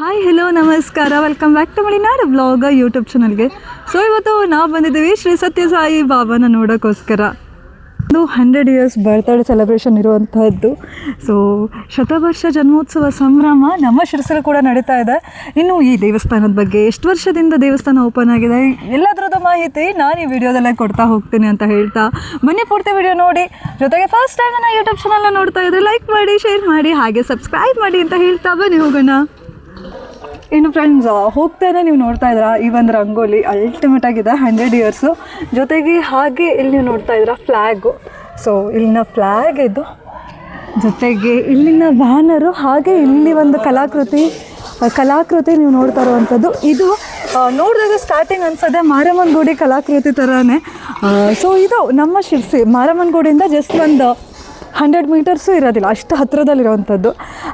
Hi hello ನಮಸ್ಕಾರ, welcome back to Malenadu blog YouTube ಚಾನಲ್ಗೆ. So ಇವತ್ತು ನಾವು ಬಂದಿದ್ದೀವಿ ಶ್ರೀ ಸತ್ಯಸಾಯಿ ಬಾಬಾನ ನೋಡೋಕ್ಕೋಸ್ಕರ. ಒಂದು 100 ಇಯರ್ಸ್ ಬರ್ತ್ಡೇ ಸೆಲೆಬ್ರೇಷನ್ ಇರುವಂತಹದ್ದು. ಸೊ ಶತವರ್ಷ ಜನ್ಮೋತ್ಸವ ಸಂಭ್ರಮ ನಮ್ಮ ಶಿರಸಲ್ಲಿ ಕೂಡ ನಡೀತಾ ಇದೆ. ಇನ್ನು ಈ ದೇವಸ್ಥಾನದ ಬಗ್ಗೆ, ಎಷ್ಟು ವರ್ಷದಿಂದ ದೇವಸ್ಥಾನ ಓಪನ್ ಆಗಿದೆ, ಎಲ್ಲದರದ್ದು ಮಾಹಿತಿ ನಾನು ಈ ವಿಡಿಯೋದಲ್ಲೇ ಕೊಡ್ತಾ ಹೋಗ್ತೀನಿ ಅಂತ ಹೇಳ್ತಾ ಬನ್ನಿ ಪೂರ್ತಿ ವಿಡಿಯೋ ನೋಡಿ. ಜೊತೆಗೆ ಫಸ್ಟ್ ಟೈಮ್ ನನ್ನ ಯೂಟ್ಯೂಬ್ ಚಾನಲ್ನ ನೋಡ್ತಾ ಇದ್ದರೆ ಲೈಕ್ ಮಾಡಿ, ಶೇರ್ ಮಾಡಿ, ಹಾಗೆ ಸಬ್ಸ್ಕ್ರೈಬ್ ಮಾಡಿ ಅಂತ ಹೇಳ್ತಾ ಬನ್ನಿ ಹೋಗೋಣ. ಇನ್ನು ಫ್ರೆಂಡ್ಸ್, ಹೋಗ್ತಾನೆ ನೀವು ನೋಡ್ತಾ ಇದ್ದೀರಾ ಈ ಒಂದು ರಂಗೋಲಿ ಅಲ್ಟಿಮೇಟ್ ಆಗಿದೆ, 100 ಇಯರ್ಸು. ಜೊತೆಗೆ ಹಾಗೆ ಇಲ್ಲಿ ನೀವು ನೋಡ್ತಾ ಇದ್ದೀರಾ ಫ್ಲ್ಯಾಗು. ಸೊ ಇಲ್ಲಿನ ಫ್ಲ್ಯಾಗ್ ಇದು, ಜೊತೆಗೆ ಇಲ್ಲಿನ ಬ್ಯಾನರು, ಹಾಗೆ ಇಲ್ಲಿ ಒಂದು ಕಲಾಕೃತಿ ನೀವು ನೋಡ್ತಾ ಇರುವಂಥದ್ದು. ಇದು ನೋಡಿದಾಗ ಸ್ಟಾರ್ಟಿಂಗ್ ಅನ್ಸೋದೆ ಮಾರಮ್ಮನ ಗುಡಿ ಕಲಾಕೃತಿ ಥರನೇ. ಸೊ ಇದು ನಮ್ಮ ಶಿರ್ಸಿ ಮಾರಮ್ಮನ ಗುಡಿಯಿಂದ ಜಸ್ಟ್ ಒಂದು 100 ಮೀಟರ್ಸು ಇರೋದಿಲ್ಲ, ಅಷ್ಟು ಹತ್ತಿರದಲ್ಲಿರುವಂಥದ್ದು.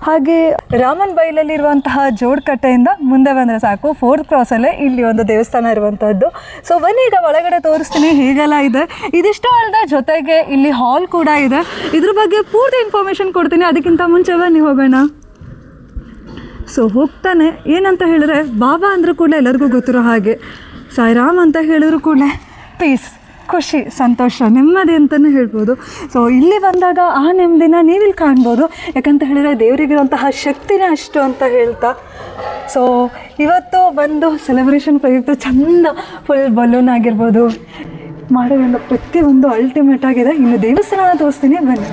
ಹಾಗೆ ರಾಮನ್ ಬೈಲಲ್ಲಿರುವಂತಹ ಜೋಡ್ಕಟ್ಟೆಯಿಂದ ಮುಂದೆ ಬಂದರೆ ಸಾಕು, 4th ಕ್ರಾಸಲ್ಲೇ ಇಲ್ಲಿ ಒಂದು ದೇವಸ್ಥಾನ ಇರುವಂಥದ್ದು. ಸೊ ಬನ್ನಿ ಈಗ ಒಳಗಡೆ ತೋರಿಸ್ತೀನಿ ಹೇಗೆಲ್ಲ ಇದೆ. ಇದಿಷ್ಟು ಅಲ್ಲದೆ ಜೊತೆಗೆ ಇಲ್ಲಿ ಹಾಲ್ ಕೂಡ ಇದೆ, ಇದ್ರ ಬಗ್ಗೆ ಪೂರ್ತಿ ಇನ್ಫಾರ್ಮೇಷನ್ ಕೊಡ್ತೀನಿ. ಅದಕ್ಕಿಂತ ಮುಂಚೆ ಬನ್ನಿ ಹೋಗೋಣ. ಸೊ ಹೋಗ್ತಾನೆ ಏನಂತ ಹೇಳಿದ್ರೆ, ಬಾಬಾ ಅಂದರೂ ಕೂಡ ಎಲ್ಲರಿಗೂ ಗೊತ್ತಿರೋ ಹಾಗೆ, ಸಾಯಿರಾಮ್ ಅಂತ ಹೇಳಿದ್ರು ಕೂಡ ಪೀಸ್, ಖುಷಿ, ಸಂತೋಷ, ನೆಮ್ಮದಿ ಅಂತಲೇ ಹೇಳ್ಬೋದು. ಸೊ ಇಲ್ಲಿ ಬಂದಾಗ ಆ ನೆಮ್ಮದಿನ ನೀವಿಲ್ಲಿ ಕಾಣ್ಬೋದು. ಯಾಕಂತ ಹೇಳಿದರೆ ದೇವರಿಗಿರುವಂತಹ ಶಕ್ತಿನೇ ಅಷ್ಟು ಅಂತ ಹೇಳ್ತಾ. ಸೊ ಇವತ್ತು ಬಂದು ಸೆಲೆಬ್ರೇಷನ್ ಪ್ರಯುಕ್ತ ಚೆಂದ ಫುಲ್ ಬಲೂನ್ ಆಗಿರ್ಬೋದು ಮಾಡೋದ್ರಿಂದ ಪ್ರತಿಯೊಂದು ಅಲ್ಟಿಮೇಟ್ ಆಗಿದೆ. ಇನ್ನು ದೇವಸ್ಥಾನ ತೋರಿಸ್ತೀನಿ ಬನ್ನಿ.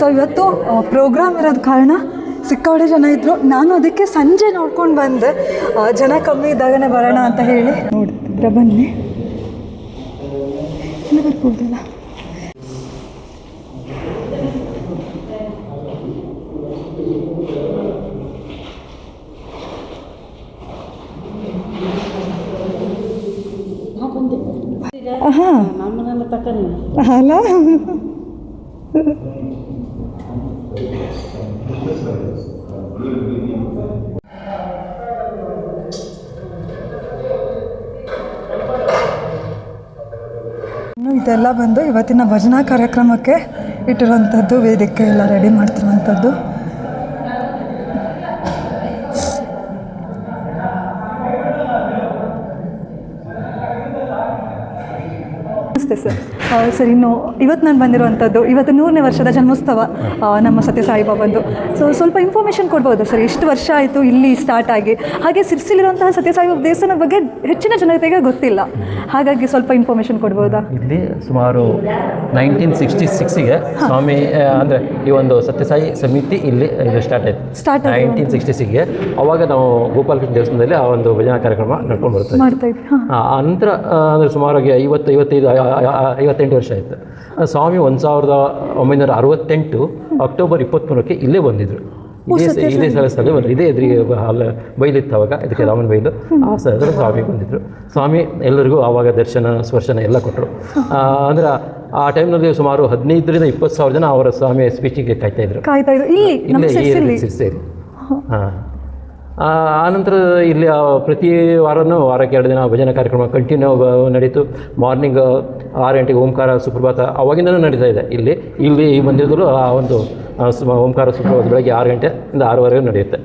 ಸೊ ಇವತ್ತು ಪ್ರೋಗ್ರಾಮ್ ಇರೋದ ಕಾರಣ ಸಿಕ್ಕಾಪಟ್ಟೆ ಜನ ಇದ್ದರು. ನಾನು ಅದಕ್ಕೆ ಸಂಜೆ ನೋಡ್ಕೊಂಡು ಬಂದೆ, ಜನ ಕಮ್ಮಿ ಇದ್ದಾಗನೇ ಬರೋಣ ಅಂತ ಹೇಳಿ. ನೋಡ್ತಿದ್ರೆ ಬನ್ನಿ, ಇಲ್ಲಿ ಬರ್ಬೋದಲ್ಲ. ಅಲ್ಲ ಇದೆಲ್ಲ ಬಂದು ಇವತ್ತಿನ ಭಜನಾ ಕಾರ್ಯಕ್ರಮಕ್ಕೆ ಇಟ್ಟಿರುವಂಥದ್ದು, ವೇದಿಕೆ ಎಲ್ಲ ರೆಡಿ ಮಾಡ್ತಿರುವಂಥದ್ದು. ನಮಸ್ತೆ ಸರ್. ಸರ್, ಇನ್ನು ಇವತ್ತು ನಾನು ಬಂದಿರುವಂಥದ್ದು, ಇವತ್ತು 100ನೇ ವರ್ಷದ ಜನ್ಮೋತ್ಸವ ನಮ್ಮ ಸತ್ಯಸಾಯಿ ಬಾಬಂದು. ಸೊ ಸ್ವಲ್ಪ ಇನ್ಫಾರ್ಮೇಷನ್ ಕೊಡ್ಬೋದಾ ಸರ್? ಎಷ್ಟು ವರ್ಷ ಆಯಿತು ಇಲ್ಲಿ ಸ್ಟಾರ್ಟ್ ಆಗಿ? ಹಾಗೆ ಸಿರ್ಸಿಲಿರುವಂತಹ ಸತ್ಯಸಾಯಿ ಬಾಬಾ ದೇವಸ್ಥಾನದ ಬಗ್ಗೆ ಹೆಚ್ಚಿನ ಜನತೆಗೆ ಗೊತ್ತಿಲ್ಲ, ಹಾಗಾಗಿ ಸ್ವಲ್ಪ ಇನ್ಫಾರ್ಮೇಷನ್ ಕೊಡ್ಬೋದಾ? ಇಲ್ಲಿ ಸುಮಾರು 1966ಗೆ ಸ್ವಾಮಿ ಅಂದರೆ ಈ ಒಂದು ಸತ್ಯಸಾಯಿ ಸಮಿತಿ ಇಲ್ಲಿ ಇದು ಸ್ಟಾರ್ಟ್ 1966ಗೆ. ಅವಾಗ ನಾವು ಗೋಪಾಲಕೃಷ್ಣ ದೇವಸ್ಥಾನದಲ್ಲಿ ಆ ಒಂದು ಭಜನಾ ಕಾರ್ಯಕ್ರಮ ನಡ್ಕೊಂಡು ಮಾಡ್ತಾ ಇದ್ವಿ. ಆ ನಂತರ ಅಂದರೆ ಸುಮಾರಾಗಿ 58 ವರ್ಷ ಆಯಿತು. ಸ್ವಾಮಿ 1968 ಅಕ್ಟೋಬರ್ 23ಕ್ಕೆ ಇಲ್ಲೇ ಬಂದಿದ್ದರು. ಇದೇ ಸ್ಥಳದಲ್ಲಿ ಬಂದರು, ಇದೇ ಎದುರಿಗೆ ಬೈಲಿತ್ತು ಅವಾಗ, ಇದಕ್ಕೆ ರಾಮನ ಬೈಲು. ಆ ಸ್ಥಳದಲ್ಲಿ ಸ್ವಾಮಿ ಬಂದಿದ್ದರು. ಸ್ವಾಮಿ ಎಲ್ಲರಿಗೂ ಆವಾಗ ದರ್ಶನ ಸ್ಪರ್ಶನ ಎಲ್ಲ ಕೊಟ್ಟರು. ಅಂದರೆ ಆ ಟೈಮ್ನಲ್ಲಿ ಸುಮಾರು 15,000 to 20,000 ಜನ ಅವರ ಸ್ವಾಮಿಯ ಸ್ಪೀಚಿಗೆ ಕಾಯ್ತಾಯಿದ್ರು. ಇಲ್ಲೇ ಸೇರಿ. ಹಾಂ, ಆನಂತರ ಇಲ್ಲಿ ಪ್ರತಿ ವಾರನೂ ವಾರಕ್ಕೆ 2 ದಿನ ಭಜನಾ ಕಾರ್ಯಕ್ರಮ ಕಂಟಿನ್ಯೂ ನಡೀತು. ಮಾರ್ನಿಂಗ್ 6 ಗಂಟೆಗೆ ಓಂಕಾರ ಸುಪ್ರಭಾತ ಅವಾಗಿಂದನೂ ನಡೀತಾ ಇದೆ. ಇಲ್ಲಿ ಈ ಮಂದಿರದಲ್ಲೂ ಆ ಒಂದು ಓಂಕಾರ ಸುಪ್ರಭಾತ ಬೆಳಗ್ಗೆ 6 ಗಂಟೆಯಿಂದ 6:30 ನಡೆಯುತ್ತೆ.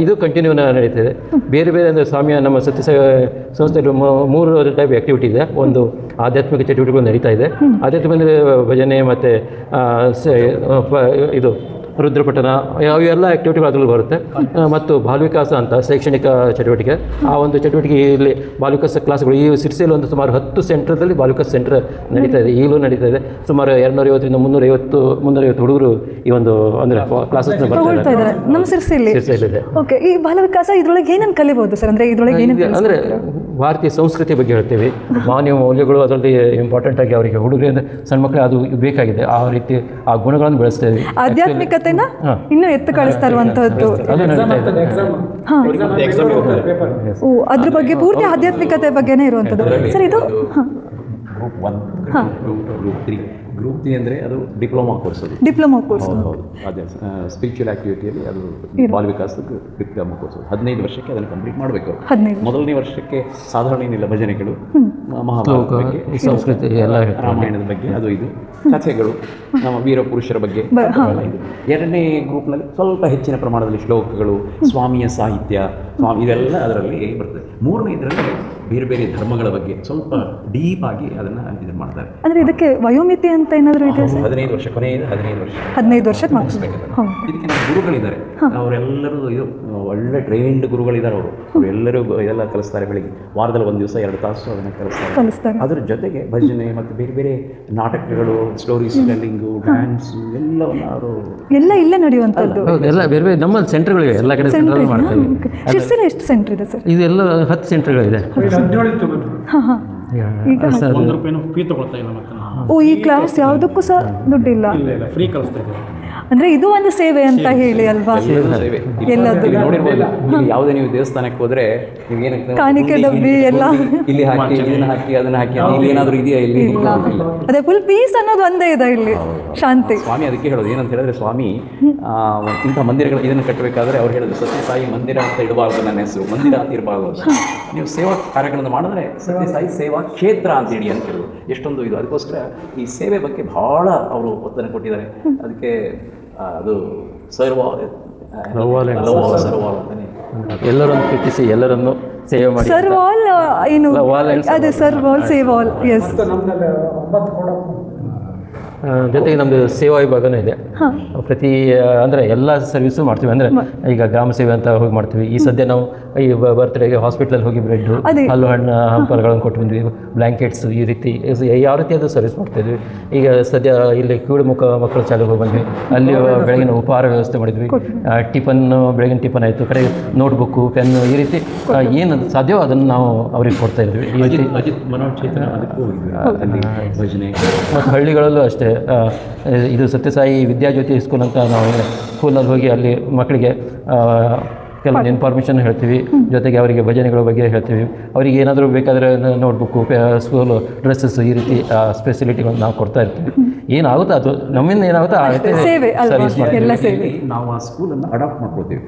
ಇದು ಕಂಟಿನ್ಯೂ ನಡೀತಿದೆ. ಬೇರೆ ಬೇರೆ ಅಂದರೆ ಸ್ವಾಮಿಯ ನಮ್ಮ ಸತ್ಯಸಾಯಿ ಸಂಸ್ಥೆಯಲ್ಲಿ 3 ಟೈಪ್ ಆ್ಯಕ್ಟಿವಿಟಿ ಇದೆ. ಒಂದು ಆಧ್ಯಾತ್ಮಿಕ ಚಟುವಟಿಕೆಗಳು ನಡೀತಾ ಇದೆ. ಆಧ್ಯಾತ್ಮಿಕ ಭಜನೆ ಮತ್ತು ಇದು ರುದ್ರಪಠಣ, ಇವೆಲ್ಲ ಆ್ಯಕ್ಟಿವಿಟಿಗಳು ಅದರಲ್ಲಿ ಬರುತ್ತೆ. ಮತ್ತು ಬಾಲವಿಕಾಸ ಅಂತ ಶೈಕ್ಷಣಿಕ ಚಟುವಟಿಕೆ, ಆ ಒಂದು ಚಟುವಟಿಕೆ ಇಲ್ಲಿ ಬಾಲವಿಕಾಸ ಕ್ಲಾಸ್ಗಳು ಈ ಸಿರ್ಸಿಯಲ್ಲಿ ಒಂದು ಸುಮಾರು 10 ಸೆಂಟ್ರದಲ್ಲಿ ಬಾಲವಿಕಾಸ ಸೆಂಟರ್ ನಡೀತಾ ಇದೆ, ಈಗಲೂ ನಡೀತಾ ಇದೆ. ಸುಮಾರು 250 ರಿಂದ 350 ಹುಡುಗರು ಈ ಒಂದು ಅಂದರೆ ಕ್ಲಾಸಸ್ನ ಬರ್ತಾ ಇದ್ದಾರೆ ನಮ್ಮ ಸಿರ್ಸಿಯಲ್ಲಿ. ಓಕೆ, ಈ ಬಾಲವಿಕಾಸ ಇದರೊಳಗೆ ಏನೇನು ಕಲಿಬಹುದು ಸರ್? ಅಂದರೆ ಇದರೊಳಗೆ ಏನೇನು ಅಂದರೆ ಭಾರತೀಯ ಸಂಸ್ಕೃತಿ ಬಗ್ಗೆ ಹೇಳ್ತೀವಿ, ಮಾನವ ಮೌಲ್ಯಗಳು ಅದರಲ್ಲಿ ಇಂಪಾರ್ಟೆಂಟ್ ಆಗಿ ಅವರಿಗೆ ಹುಡುಗರಿಂದ ಸಣ್ಣ ಮಕ್ಕಳು ಅದು ಬೇಕಾಗಿದೆ. ಆ ರೀತಿ ಆ ಗುಣಗಳನ್ನು ಬೆಳೆಸ್ತೇವೆ. ಆಧ್ಯಾತ್ಮಿಕತೆನ ಇನ್ನೂ ಎತ್ತು ಕಳಿಸ್ತಾ ಇರುವಂತಹದ್ದು. ಅದ್ರ ಬಗ್ಗೆ ಪೂರ್ತಿ ಆಧ್ಯಾತ್ಮಿಕತೆ ಬಗ್ಗೆನೇ ಇರುವಂಥದ್ದು ಸರ್ ಇದು. ಗ್ರೂಪ್ ಡಿ ಅಂದರೆ ಅದು ಡಿಪ್ಲೊಮಾ ಕೋರ್ಸ್ ಅದು. Diploma course. ಹೌದು ಅದೇ ಸ್ಪಿರಿಚುವಲ್ ಆ್ಯಕ್ಟಿವಿಟಿಯಲ್ಲಿ ಅದು ಬಾಲ ವಿಕಾಸಕ್ಕೆ ಡಿಪ್ಲೊಮಾ ಕೋರ್ಸ್ 15 ವರ್ಷಕ್ಕೆ ಅದನ್ನು ಕಂಪ್ಲೀಟ್ ಮಾಡಬೇಕು. 15 ಮೊದಲನೇ ವರ್ಷಕ್ಕೆ ಸಾಧಾರಣ ಏನಿಲ್ಲ, ಭಜನೆಗಳು, ಮಹಾಭಾರತ ಬಗ್ಗೆ, ಸಂಸ್ಕೃತಿ ಎಲ್ಲ ರಾಮಾಯಣದ ಬಗ್ಗೆ, ಅದು ಇದು ಕಥೆಗಳು, ನಮ್ಮ ವೀರ ಪುರುಷರ ಬಗ್ಗೆ ಅವೆಲ್ಲ ಇದು. ಎರಡನೇ ಗ್ರೂಪ್ನಲ್ಲಿ ಸ್ವಲ್ಪ ಹೆಚ್ಚಿನ ಪ್ರಮಾಣದಲ್ಲಿ ಶ್ಲೋಕಗಳು, ಸ್ವಾಮಿಯ ಸಾಹಿತ್ಯ, ಇದೆಲ್ಲ ಅದರಲ್ಲಿ ಬರ್ತದೆ. ಮೂರನೇ ಇದರಲ್ಲಿ ಬೇರೆ ಬೇರೆ ಧರ್ಮಗಳ ಬಗ್ಗೆ ಸ್ವಲ್ಪ ಡೀಪ್ ಆಗಿ ಅದನ್ನು ಇದು ಮಾಡ್ತಾರೆ. ಅಂದರೆ ಇದಕ್ಕೆ ವಯೋಮಿತಿ ಅಂತ ಏನಾದರೂ ಇದೆ ಸರ್? 15 ವರ್ಷ, ಕೊನೆಯದು 15 ವರ್ಷಕ್ಕೆ ಮಾಡಿಸ್ಬೇಕು. ಇದಕ್ಕೆ ನಮ್ಮ ಗುರುಗಳಿದ್ದಾರೆ, ಅವರೆಲ್ಲರೂ ಇದು ಒಳ್ಳೆ ಟ್ರೈನ್ಡ್ ಗುರುಗಳಿದ್ದಾರೆ. ಅವರೆಲ್ಲರೂ ಇದೆಲ್ಲ ಕಲಿಸ್ತಾರೆ. ಬೆಳಿಗ್ಗೆ ವಾರದಲ್ಲಿ 1 ದಿವಸ 2 ತಾಸು ಅದನ್ನು ಕಲಿಸ್ತಾರೆ. ಅದರ ಜೊತೆಗೆ ಭಜನೆ ಮತ್ತು ಬೇರೆ ಬೇರೆ ನಾಟಕಗಳು, ಸ್ಟೋರೀಸ್ ಟೆಲ್ಲಿಂಗು, ಡ್ಯಾನ್ಸು ಎಲ್ಲವನ್ನು ಅವರು ಎಲ್ಲ ಇಲ್ಲೇ ನಡೆಯುವಂಥದ್ದು. ಎಲ್ಲ ಬೇರೆ ಬೇರೆ ನಮ್ಮಲ್ಲಿ ಸೆಂಟರ್ಗಳಿವೆ, ಎಲ್ಲ ಕಡೆ ಸೆಂಟರ್ ಮಾಡ್ತೀವಿ. ಶಿರ್ಸಿಲ ಎಷ್ಟು ಸೆಂಟರ್ ಇದೆ ಸರ್? ಇದೆಲ್ಲ 10 ಸೆಂಟರ್ಗಳಿದೆ. ಹಾಂ ಹಾಂ. ಈಗ ಓ, ಈ ಕ್ಲಾಸ್ ಯಾವುದಕ್ಕೂ ಸಹ ದುಡ್ಡಿಲ್ಲ, ಫ್ರೀ ಕಲಿಸ್ತಾ ಇದ್ದಾರೆ. ಅಂದರೆ ಇದು ಒಂದು ಸೇವೆ ಅಂತ ಹೇಳಿ ಅಲ್ವಾ? ಎಲ್ಲದು ನೋಡಿರ್ಬೋದು. ಇಲ್ಲಿ ಯಾವುದೇ ನೀವು ದೇವಸ್ಥಾನಕ್ಕೆ ಹೋದ್ರೆ ನೀವು ಏನಕ್ಕೆ ಕಾಣಿಕೆ ಡಬ್ಬಿ ಎಲ್ಲ ಇಲ್ಲಿ ಹಾಕಿ, ಇದನ್ನ ಹಾಕಿ, ಅದನ್ನ ಹಾಕಿ, ಇಲ್ಲಿ ಏನಾದರೂ ಇದೆಯಾ? ಇಲ್ಲಿ ಇಲ್ಲ. ಅದೇ ಫುಲ್ ಪೀಸ್ ಅನ್ನೋದು ಒಂದೇ ಇದೆ ಇಲ್ಲಿ, ಶಾಂತಿ. ಸ್ವಾಮಿ ಅದಕ್ಕೆ ಹೇಳೋದು ಏನಂತ ಹೇಳಿದ್ರೆ, ಸ್ವಾಮಿ ಇಂಥ ಮಂದಿರಗಳು ಇದನ್ನು ಕಟ್ಟಬೇಕಾದ್ರೆ ಅವ್ರು ಹೇಳಿದ್ರು, ಸತ್ಯಸಾಯಿ ಮಂದಿರ ಅಂತ ಇಡಬಾರ್ದು, ನನ್ನ ಹೆಸರು ಮಂದಿರ ಅಂತ ಇರಬಾರ್ದು ಅಂತ. ನೀವು ಸೇವಾ ಕಾರ್ಯಗಳನ್ನು ಮಾಡಿದ್ರೆ ಸತ್ಯಸಾಯಿ ಸೇವಾ ಕ್ಷೇತ್ರ ಅಂತ ಹೇಳಿ ಅಂತ ಹೇಳೋದು. ಎಷ್ಟೊಂದು ಇದು. ಅದಕ್ಕೋಸ್ಕರ ಈ ಸೇವೆ ಬಗ್ಗೆ ಬಹಳ ಅವರು ಒತ್ತನ್ನು ಕೊಟ್ಟಿದ್ದಾರೆ. ಅದಕ್ಕೆ ಅದು ಸರ್ವಾಲ್ ಅಂತಾನೆ, ಎಲ್ಲರನ್ನು ಪ್ರೀತಿಸಿ ಎಲ್ಲರನ್ನು ಸೇವೆ ಮಾಡಿ. ಸರ್ವಾಲ್ ಏನು ಅದೇ ಸರ್ವಾಲ್ ಸೇವಾಲ್. ಎಸ್. ಜೊತೆಗೆ ನಮ್ಮದು ಸೇವಾ ವಿಭಾಗನೂ ಇದೆ. ಪ್ರತಿ ಅಂದರೆ ಎಲ್ಲ ಸರ್ವಿಸು ಮಾಡ್ತೀವಿ. ಅಂದರೆ ಈಗ ಗ್ರಾಮ ಸೇವೆ ಅಂತ ಹೋಗಿ ಮಾಡ್ತೀವಿ. ಈ ಸದ್ಯ ನಾವು ಈ ಬರ್ತ್ಡೇಗೆ ಹಾಸ್ಪಿಟ್ಲಲ್ಲಿ ಹೋಗಿ ಬ್ರೆಡ್ಡು, ಹಲ್ಲು ಹಣ್ಣು ಹಂಪಲುಗಳನ್ನು ಕೊಟ್ಟು ಬಂದ್ವಿ, ಬ್ಲ್ಯಾಂಕೆಟ್ಸು, ಈ ರೀತಿ ಯಾವ ರೀತಿಯಾದ ಸರ್ವಿಸ್ ಮಾಡ್ತಾಯಿದ್ವಿ. ಈಗ ಸದ್ಯ ಇಲ್ಲಿ ಕೀಳುಮುಖ ಮಕ್ಕಳ ಶಾಲೆಗೆ ಹೋಗಿ ಬಂದ್ವಿ. ಅಲ್ಲಿ ಬೆಳಗಿನ ಉಪಹಾರ ವ್ಯವಸ್ಥೆ ಮಾಡಿದ್ವಿ. ಟಿಫನ್ನು, ಬೆಳಗಿನ ಟಿಫನ್ ಆಯಿತು, ಕಡೆ ನೋಟ್ಬುಕ್ಕು, ಪೆನ್ನು, ಈ ರೀತಿ ಏನು ಸಾಧ್ಯವೋ ಅದನ್ನು ನಾವು ಅವ್ರಿಗೆ ಕೊಡ್ತಾ ಇದ್ವಿ. ಈ ರೀತಿ ಅಜಿತ್ ಮನೋಚೇತನ ಅದಕ್ಕೂ ಅಲ್ಲಿ ಭಜನೆ. ಮತ್ತು ಹಳ್ಳಿಗಳಲ್ಲೂ ಅಷ್ಟೇ. ಇದು ಸತ್ಯಸಾಯಿ ವಿದ್ಯಾಜ್ಯೋತಿ ಸ್ಕೂಲ್ ಅಂತ ನಾವು ಸ್ಕೂಲಲ್ಲಿ ಹೋಗಿ ಅಲ್ಲಿ ಮಕ್ಕಳಿಗೆ ಕೆಲವೊಂದು ಇನ್ಫಾರ್ಮೇಷನ್ ಹೇಳ್ತೀವಿ. ಜೊತೆಗೆ ಅವರಿಗೆ ಭಜನೆಗಳ ಬಗ್ಗೆ ಹೇಳ್ತೀವಿ. ಅವರಿಗೆ ಏನಾದರೂ ಬೇಕಾದರೆ ನೋಟ್ಬುಕ್ಕು, ಸ್ಕೂಲು ಡ್ರೆಸ್ಸಸ್, ಈ ರೀತಿ ಸ್ಪೆಸಿಲಿಟಿಗಳನ್ನು ನಾವು ಕೊಡ್ತಾ ಇರ್ತೀವಿ. ಏನಾಗುತ್ತೋ ಅದು ನಮ್ಮಿಂದ ಏನಾಗುತ್ತೋ ಆ ರೀತಿ ಸರ್ವಿಸ್ ಮಾಡ್ತೀವಿ. ನಾವು ಆ ಸ್ಕೂಲನ್ನು ಅಡಾಪ್ಟ್ ಮಾಡ್ಕೊಳ್ತೀವಿ.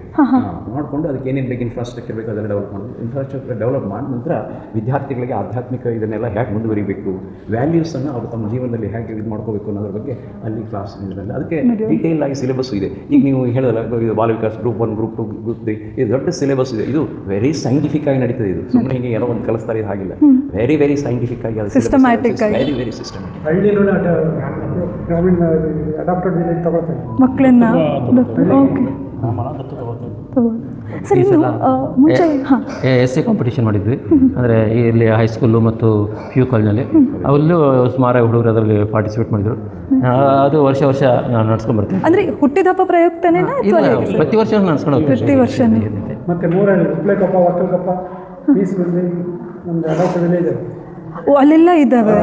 ಮಾಡಿಕೊಂಡು ಅದಕ್ಕೆ ಏನೇನು ಬೇಕು ಇನ್ಫ್ರಾಸ್ಟ್ರಕ್ಚರ್ ಬೇಕು ಅದೆಲ್ಲ ಡೆವಲಪ್ ಮಾಡೋದು. ಇನ್ಫ್ರಾಸ್ಟ್ರಕ್ಚರ್ ಡೆವಲಪ್ ಮಾಡಿದ ನಂತರ ವಿದ್ಯಾರ್ಥಿಗಳಿಗೆ ಆಧ್ಯಾತ್ಮಿಕ ಇದನ್ನೆಲ್ಲ ಹೇಗೆ ಮುಂದುವರಿಬೇಕು, ವ್ಯಾಲ್ಯೂಸನ್ನು ಅವರು ತಮ್ಮ ಜೀವನದಲ್ಲಿ ಹೇಗೆ ಇದು ಮಾಡ್ಕೋಬೇಕು ಅನ್ನೋದ್ರ ಬಗ್ಗೆ ಅಲ್ಲಿ ಕ್ಲಾಸ್ ಇದರಲ್ಲಿ ಅದಕ್ಕೆ ಡೀಟೇಲ್ ಆಗಿ ಸಿಲೆಬಸ್ ಇದೆ. ಈಗ ನೀವು ಹೇಳಿದಲ್ಲ, ಇದು ಬಾಲ ವಿಕಾಸ್ ಗ್ರೂಪ್ 1, ಗ್ರೂಪ್ 2, ಗ್ರೂಪ್ 3, ಇದು ದೊಡ್ಡ ಸಿಲೆಬಸ್ ಇದೆ. ಇದು ವೆರಿ ಸೈಂಟಿಫಿಕ್ ಆಗಿ ನಡೀತದೆ. ಇದು ಸುಮ್ಮನೆ ಹೀಗೆ ಏನೋ ಒಂದು ಕಲಿಸ್ತಾರೆ, ಇದು ಹಾಗಿಲ್ಲ. ವೆರಿ ವೆರಿ ಸೈಂಟಿಫಿಕ್ ಆಗಿ, ಸಿಸ್ಟಮ್ಯಾಟಿಕ್ ಆಗಿ, ವೆರಿ ವೆರಿ ಸಿಸ್ಟಮ್ಯಾಟಿಕ್. ಹಳ್ಳಿಲೂ ಗ್ರಾಮೀಣ ಅಡಾಪ್ಟೆಡ್ ವಿಲೇಜ್ ತಗೊಳ್ತಾರೆ ಮಕ್ಕಳನ್ನ. ಓಕೆ ಸರ್, ಇನ್ನು ಮುಂಚೆ ಎಸ್ ಸಿ ಕಾಂಪಿಟೇಷನ್ ಮಾಡಿದ್ವಿ. ಅಂದರೆ ಇಲ್ಲಿ ಹೈಸ್ಕೂಲು ಮತ್ತು PU ಕಾಲೇಜಲ್ಲಿ ಅಲ್ಲೂ ಸುಮಾರು ಹುಡುಗರು ಅದರಲ್ಲಿ ಪಾರ್ಟಿಸಿಪೇಟ್ ಮಾಡಿದರು. ಅದು ವರ್ಷ ನಾನು ನಡ್ಸ್ಕೊಂಡು ಬರ್ತೀನಿ. ಅಂದರೆ ಹುಟ್ಟಿದ ಹಬ್ಬ ಪ್ರಯುಕ್ತನೇ? ಇಲ್ಲ, ಪ್ರತಿ ವರ್ಷ ನಡ್ಸ್ಕೊಂಡು ಹೋಗ್ತೀವಿ. ಪ್ರತಿ ವರ್ಷ. ಮತ್ತು 3 ಉಪ್ಲೇಕಪ್ಪ, ವರ್ತಲ್ಕಪ್ಪ, ಪೀಸ್ ಬಿಲ್ಡಿಂಗ್, ನಮ್ಮದು ಅಡಾಪ್ಟೆಡ್ ವಿಲೇಜ್. ಓ, ಅಲ್ಲೆಲ್ಲ ಇದ್ದಾವೆ.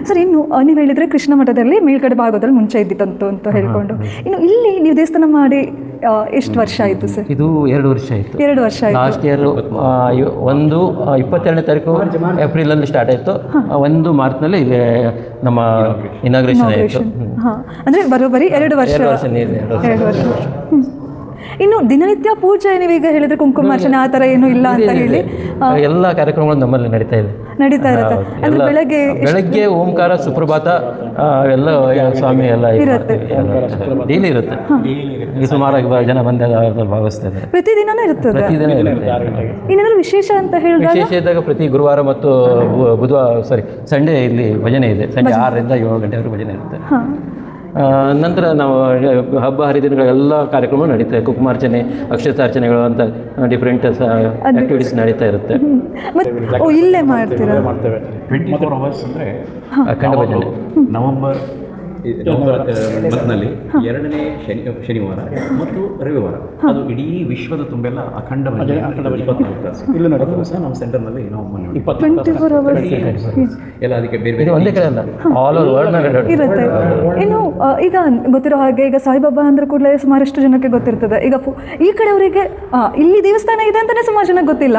ಸರ್, ಇನ್ನು ನೀವು ಹೇಳಿದರೆ ಕೃಷ್ಣ ಮಠದಲ್ಲಿ ಮೇಲ್ಗಡೆ ಭಾಗದಲ್ಲಿ ಮುಂಚೆ ಇದ್ದಿತ್ತಂತು ಅಂತ ಹೇಳ್ಕೊಂಡು, ಇನ್ನು ಇಲ್ಲಿ ನೀವು ದೇವಸ್ಥಾನ ಮಾಡಿ ಎಷ್ಟು ವರ್ಷ ಆಯಿತು ಸರ್? ಇದು 2 ವರ್ಷ ಆಯಿತು. 2 ವರ್ಷ ಆಯಿತು. ಲಾಸ್ಟ್ ಇಯರ್ 22ನೇ ತಾರೀಕು ಏಪ್ರಿಲಲ್ಲಿ ಸ್ಟಾರ್ಟ್ ಆಯಿತು. 1 ಮಾರ್ಚ್ನಲ್ಲಿ ಇಲ್ಲಿ ನಮ್ಮ ಇನಾಗ್ರೇಷನ್ ಆಯಿತು. ಹಾಂ, ಅಂದರೆ ಬರೋಬ್ಬರಿ 2 ವರ್ಷ. 2 ವರ್ಷ. ಇನ್ನು ದಿನನಿತ್ಯ ಪೂಜೆ, ನೀವೀಗ ಹೇಳಿದ್ರೆ ಕುಂಕುಮಾರ್ಚನೆ ಆ ಥರ ಏನೂ ಇಲ್ಲ ಅಂತ ಹೇಳಿ ಎಲ್ಲ ಕಾರ್ಯಕ್ರಮಗಳು ನಮ್ಮಲ್ಲಿ ನಡೀತಾ ಇರುತ್ತೆ. ಅಂದರೆ ಬೆಳಗ್ಗೆ ಓಂಕಾರ, ಸುಪ್ರಭಾತ ಎಲ್ಲ ಸ್ವಾಮಿ ಎಲ್ಲ ಡೈಲಿ ಇರುತ್ತೆ. ಸುಮಾರಾಗಿ ಜನ ಬಂದ ಭಾಗವಹಿಸ್ತಾರೆ. ಪ್ರತಿದಿನನೂ ಇರ್ತದೆ. ಪ್ರತಿದಿನ ಇರುತ್ತೆ. ಏನಾದರೂ ವಿಶೇಷ ಅಂತ ಹೇಳಿದ್ರೆ ವಿಶೇಷ ಇದ್ದಾಗ ಪ್ರತಿ ಗುರುವಾರ ಮತ್ತು ಸಂಡೇ ಇಲ್ಲಿ ಭಜನೆ ಇದೆ. ಸಂಜೆ 6ರಿಂದ 7 ಗಂಟೆವರೆಗೂ ಭಜನೆ ಇರುತ್ತೆ. ನಂತರ ನಾವು ಹಬ್ಬ ಹರಿದಿನಗಳೆಲ್ಲ ಕಾರ್ಯಕ್ರಮ ನಡೀತದೆ. ಕುಂಕುಮಾರ್ಚನೆ, ಅಕ್ಷತಾರ್ಚನೆಗಳು ಅಂತ ಡಿಫ್ರೆಂಟ್ ಆ್ಯಕ್ಟಿವಿಟೀಸ್ ನಡೀತಾ ಇರುತ್ತೆ. ಇಲ್ಲೇ ಮಾಡ್ತೀರಾ? 24 hours ಅಂದರೆ ಅಖಂಡ ಭಜನೆ. ನವೆಂಬರ್ ನವೆಂಬರ್ ಮಂತ್ನಲ್ಲಿ 2ನೇ ಶನಿವಾರ ಮತ್ತು ರವಿವಾರ ಅದು ಇಡೀ ವಿಶ್ವದ ತುಂಬೆಲ್ಲ ಅಖಂಡ ಭಜನೆ 24 ತಾಸು ಇಲ್ಲಿ ನಡೆದು ಸಹ ನಮ್ಮ ಸೆಂಟರ್ನಲ್ಲಿ ನಾವು 24 hours ಎಲ್ಲ ಅದಕ್ಕೆ ಬೇರೆ ಬೇರೆ ಒಂದೇ ಕಡೆ ಅಲ್ಲ, ಆಲ್ ಓವರ್ ವರ್ಲ್ಡ್ ಇರುತ್ತೆ. ಇನ್ನು ಈಗ ಗೊತ್ತಿರೋ ಹಾಗೆ ಈಗ ಸಾಯಿಬಾಬಾ ಅಂದ್ರೆ ಕೂಡಲೇ ಸುಮಾರಷ್ಟು ಜನಕ್ಕೆ ಗೊತ್ತಿರ್ತದೆ. ಈಗ ಈ ಕಡೆಯವರಿಗೆ ಇಲ್ಲಿ ದೇವಸ್ಥಾನ ಇದೆ ಅಂತಲೇ ಸುಮಾರು ಜನಕ್ಕೆ ಗೊತ್ತಿಲ್ಲ,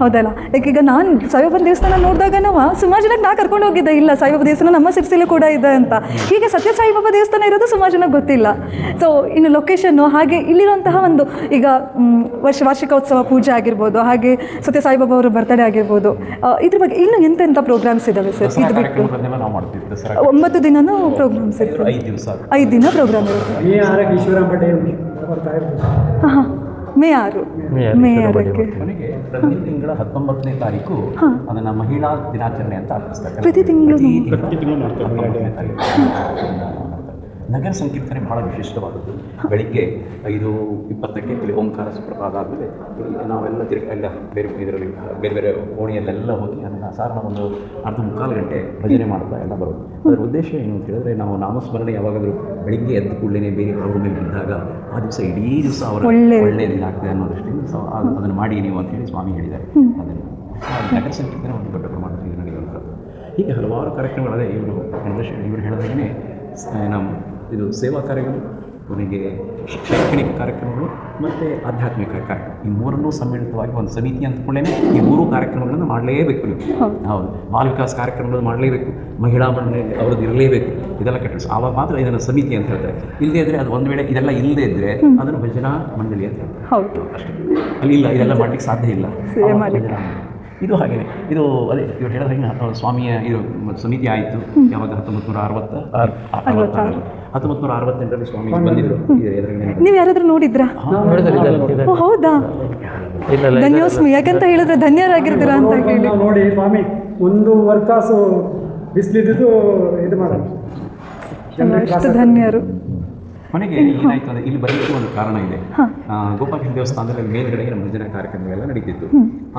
ಹೌದಲ್ಲ? ಈಗ ನಾನು ಸಾಯಿಬಾಬಾ ದೇವಸ್ಥಾನ ನೋಡಿದಾಗ ನಾವು ಸುಮಾರು ಜನಕ್ಕೆ ನಾ ಕರ್ಕೊಂಡು ಹೋಗಿದ್ದೆ, ಇಲ್ಲ ಸಾಯಿಬಾಬಾ ದೇವಸ್ಥಾನ ನಮ್ಮ ಸಿರ್ಸಿಲೂ ಕೂಡ ಇದೆ ಅಂತ. ಹೀಗೆ ಸತ್ಯ ಸಾಯಿಬಾಬಾ ದೇವಸ್ಥಾನ ಇರೋದು ಸುಮಾರು ಜನಕ್ಕೆ ಗೊತ್ತಿಲ್ಲ. ಸೊ ಇನ್ನು ಲೊಕೇಶನ್ನು ಹಾಗೆ ಇಲ್ಲಿರುವಂತಹ ಒಂದು ಈಗ ವಾರ್ಷಿಕೋತ್ಸವ ಪೂಜೆ ಆಗಿರ್ಬೋದು, ಹಾಗೆ ಸತ್ಯ ಸಾಯಿಬಾಬಾ ಅವರ ಬರ್ತ್ಡೇ ಆಗಿರ್ಬೋದು, ಇದ್ರ ಬಗ್ಗೆ ಇನ್ನು ಎಂತೆಂಥ ಪ್ರೋಗ್ರಾಮ್ಸ್ ಇದ್ದಾವೆ ಸರ್? ಇದು ಬಿಟ್ಟು ನಾವು ಮಾಡ್ತೀವಿ. ದಸರಾ 9 ದಿನನೂ ಪ್ರೋಗ್ರಾಮ್ಸ್ ಇರ್ತದೆ, 5 ದಿವಸ 5 ದಿನ ಪ್ರೋಗ್ರಾಮ್ ಇರುತ್ತೆ. ಈ ಆರಕ್ಕೆ ಈಶ್ವರಪ್ಪ ಡೇ ಬರ್ತಾ ಇರ್ತದೆ. ಹಾಂ, ಮೇ 6 ಕೊನೆಗೆ ಪ್ರತಿ ತಿಂಗಳ 19ನೇ ತಾರೀಕು ಅದನ್ನು ಮಹಿಳಾ ದಿನಾಚರಣೆ ಅಂತ ಆಚರಿಸ್ತಾರೆ. ಪ್ರತಿ ತಿಂಗಳು ನಗರ ಸಂಕೀರ್ತನೆ ಬಹಳ ವಿಶಿಷ್ಟವಾದದ್ದು. ಬೆಳಿಗ್ಗೆ 5:20ಕ್ಕೆ ಇಲ್ಲಿ ಓಂಕಾರ ಸುಪ್ರಭಾತ ಆದಮೇಲೆ ನಾವೆಲ್ಲ ಎಲ್ಲ ಬೇರೆ ಇದರಲ್ಲಿ ಬೇರೆ ಬೇರೆ ಓಣಿಯಲ್ಲೆಲ್ಲ ಹೋಗಿ ಅದನ್ನು ಸಾಧಾರಣ ಒಂದು ಅರ್ಧ ಮುಕ್ಕಾಲು ಗಂಟೆ ಭಜನೆ ಮಾಡ್ತಾ ಎಲ್ಲ ಬರೋದು. ಅದರ ಉದ್ದೇಶ ಏನು ಅಂತ ಹೇಳಿದ್ರೆ, ನಾವು ನಾಮಸ್ಮರಣೆ ಯಾವಾಗಾದರೂ ಬೆಳಿಗ್ಗೆ ಎದ್ದು ಕೂಡಲೇ ಬೇರೆ ಅವ್ರ ಮೇಲೆ ಬಿದ್ದಾಗ ಆ ದಿವಸ ಇಡೀ ದಿವಸ ಅವರ ಒಳ್ಳೆಯ ದಿನ ಆಗ್ತದೆ ಅನ್ನೋ ದೃಷ್ಟಿಯಿಂದ ಅದನ್ನು ಮಾಡಿ ನೀವು ಅಂತೇಳಿ ಸ್ವಾಮಿ ಹೇಳಿದ್ದಾರೆ. ಅದನ್ನು ನಗರ ಸಂಕೀರ್ತನೆ ಒಂದು ದೊಡ್ಡ ಪ್ರಮಾಣದಲ್ಲಿ ನಡೆಯುವಂಥದ್ದು. ಹೀಗೆ ಹಲವಾರು ಕಾರ್ಯಕ್ರಮಗಳೇ ಇವರು ಹೇಳಿದಾಗೇ ನಮ್ಮ ಇದು ಸೇವಾ ಕಾರ್ಯಗಳು, ಕೊನೆಗೆ ಶೈಕ್ಷಣಿಕ ಕಾರ್ಯಕ್ರಮಗಳು ಮತ್ತು ಆಧ್ಯಾತ್ಮಿಕ ಕಾರ್ಯಕ್ರಮ, ಈ ಮೂರನ್ನೂ ಸಮ್ಮಿಳಿತವಾಗಿ ಒಂದು ಸಮಿತಿ ಅಂದ್ಕೊಳ್ಳೇ ಈ 3 ಕಾರ್ಯಕ್ರಮಗಳನ್ನು ಮಾಡಲೇಬೇಕು ನೀವು. ಹೌದು, ಬಾಲ ವಿಕಾಸ ಕಾರ್ಯಕ್ರಮಗಳು ಮಾಡಲೇಬೇಕು, ಮಹಿಳಾ ಮಂಡಳಿ ಅವ್ರದ್ದು ಇರಲೇಬೇಕು, ಇದೆಲ್ಲ ಕೆಟ್ಟ ಆವಾಗ ಮಾತ್ರ ಇದನ್ನು ಸಮಿತಿ ಅಂತ ಹೇಳ್ತಾರೆ. ಇಲ್ಲದೇ ಇದ್ದರೆ ಅದು ಒಂದು ವೇಳೆ ಇದೆಲ್ಲ ಇಲ್ಲದೇ ಇದ್ದರೆ ಅದನ್ನು ಭಜನಾ ಮಂಡಳಿ ಅಂತ ಹೇಳ್ತಾರೆ. ಹೌದು, ಅಷ್ಟೇ. ಅಲ್ಲಿ ಇಲ್ಲ, ಇದೆಲ್ಲ ಮಾಡಲಿಕ್ಕೆ ಸಾಧ್ಯ ಇಲ್ಲ. ಇದು ಹಾಗೆಯೇ ಇದು ಅದೇ ಇವ್ರು ಹೇಳಿದ ಹಾಗೆ ಸ್ವಾಮಿಯ ಇದು ಸಮಿತಿ ಆಯಿತು ಯಾವಾಗ 1968ರಲ್ಲಿ ಸ್ವಾಮಿ ಬಂದಿದ್ರು. ನೀವು ಯಾರಾದ್ರೂ ನೋಡಿದ್ರಾ? ಓ, ಹೌದಾ? ಧನ್ಯೋಸ್ಮಿ, ಯಾಕಂತ ಹೇಳಿದ್ರೆ ಧನ್ಯರಾಗಿರ್ತೀರಾ ಅಂತ ಹೇಳಿ. ನಾವು ನೋಡಿ ಸ್ವಾಮಿ 1 ತಾಸು ಬಿಸಿಲಿದ್ದು ಇದು ಮಾಡೋದು, ಅಷ್ಟು ಧನ್ಯರು. ಕೊನೆಗೆ ಏನಾಯ್ತು ಅಂದರೆ ಇಲ್ಲಿ ಬರಲಿಕ್ಕೆ ಒಂದು ಕಾರಣ ಇದೆ. ಗೋಪಾಲಕೃಷ್ಣ ದೇವಸ್ಥಾನದಲ್ಲಿ ಮೇಲ್ಗಡೆಗೆ ನಮ್ಮ ಭಜನಾ ಕಾರ್ಯಕ್ರಮಗಳೆಲ್ಲ ನಡೀತಿತ್ತು.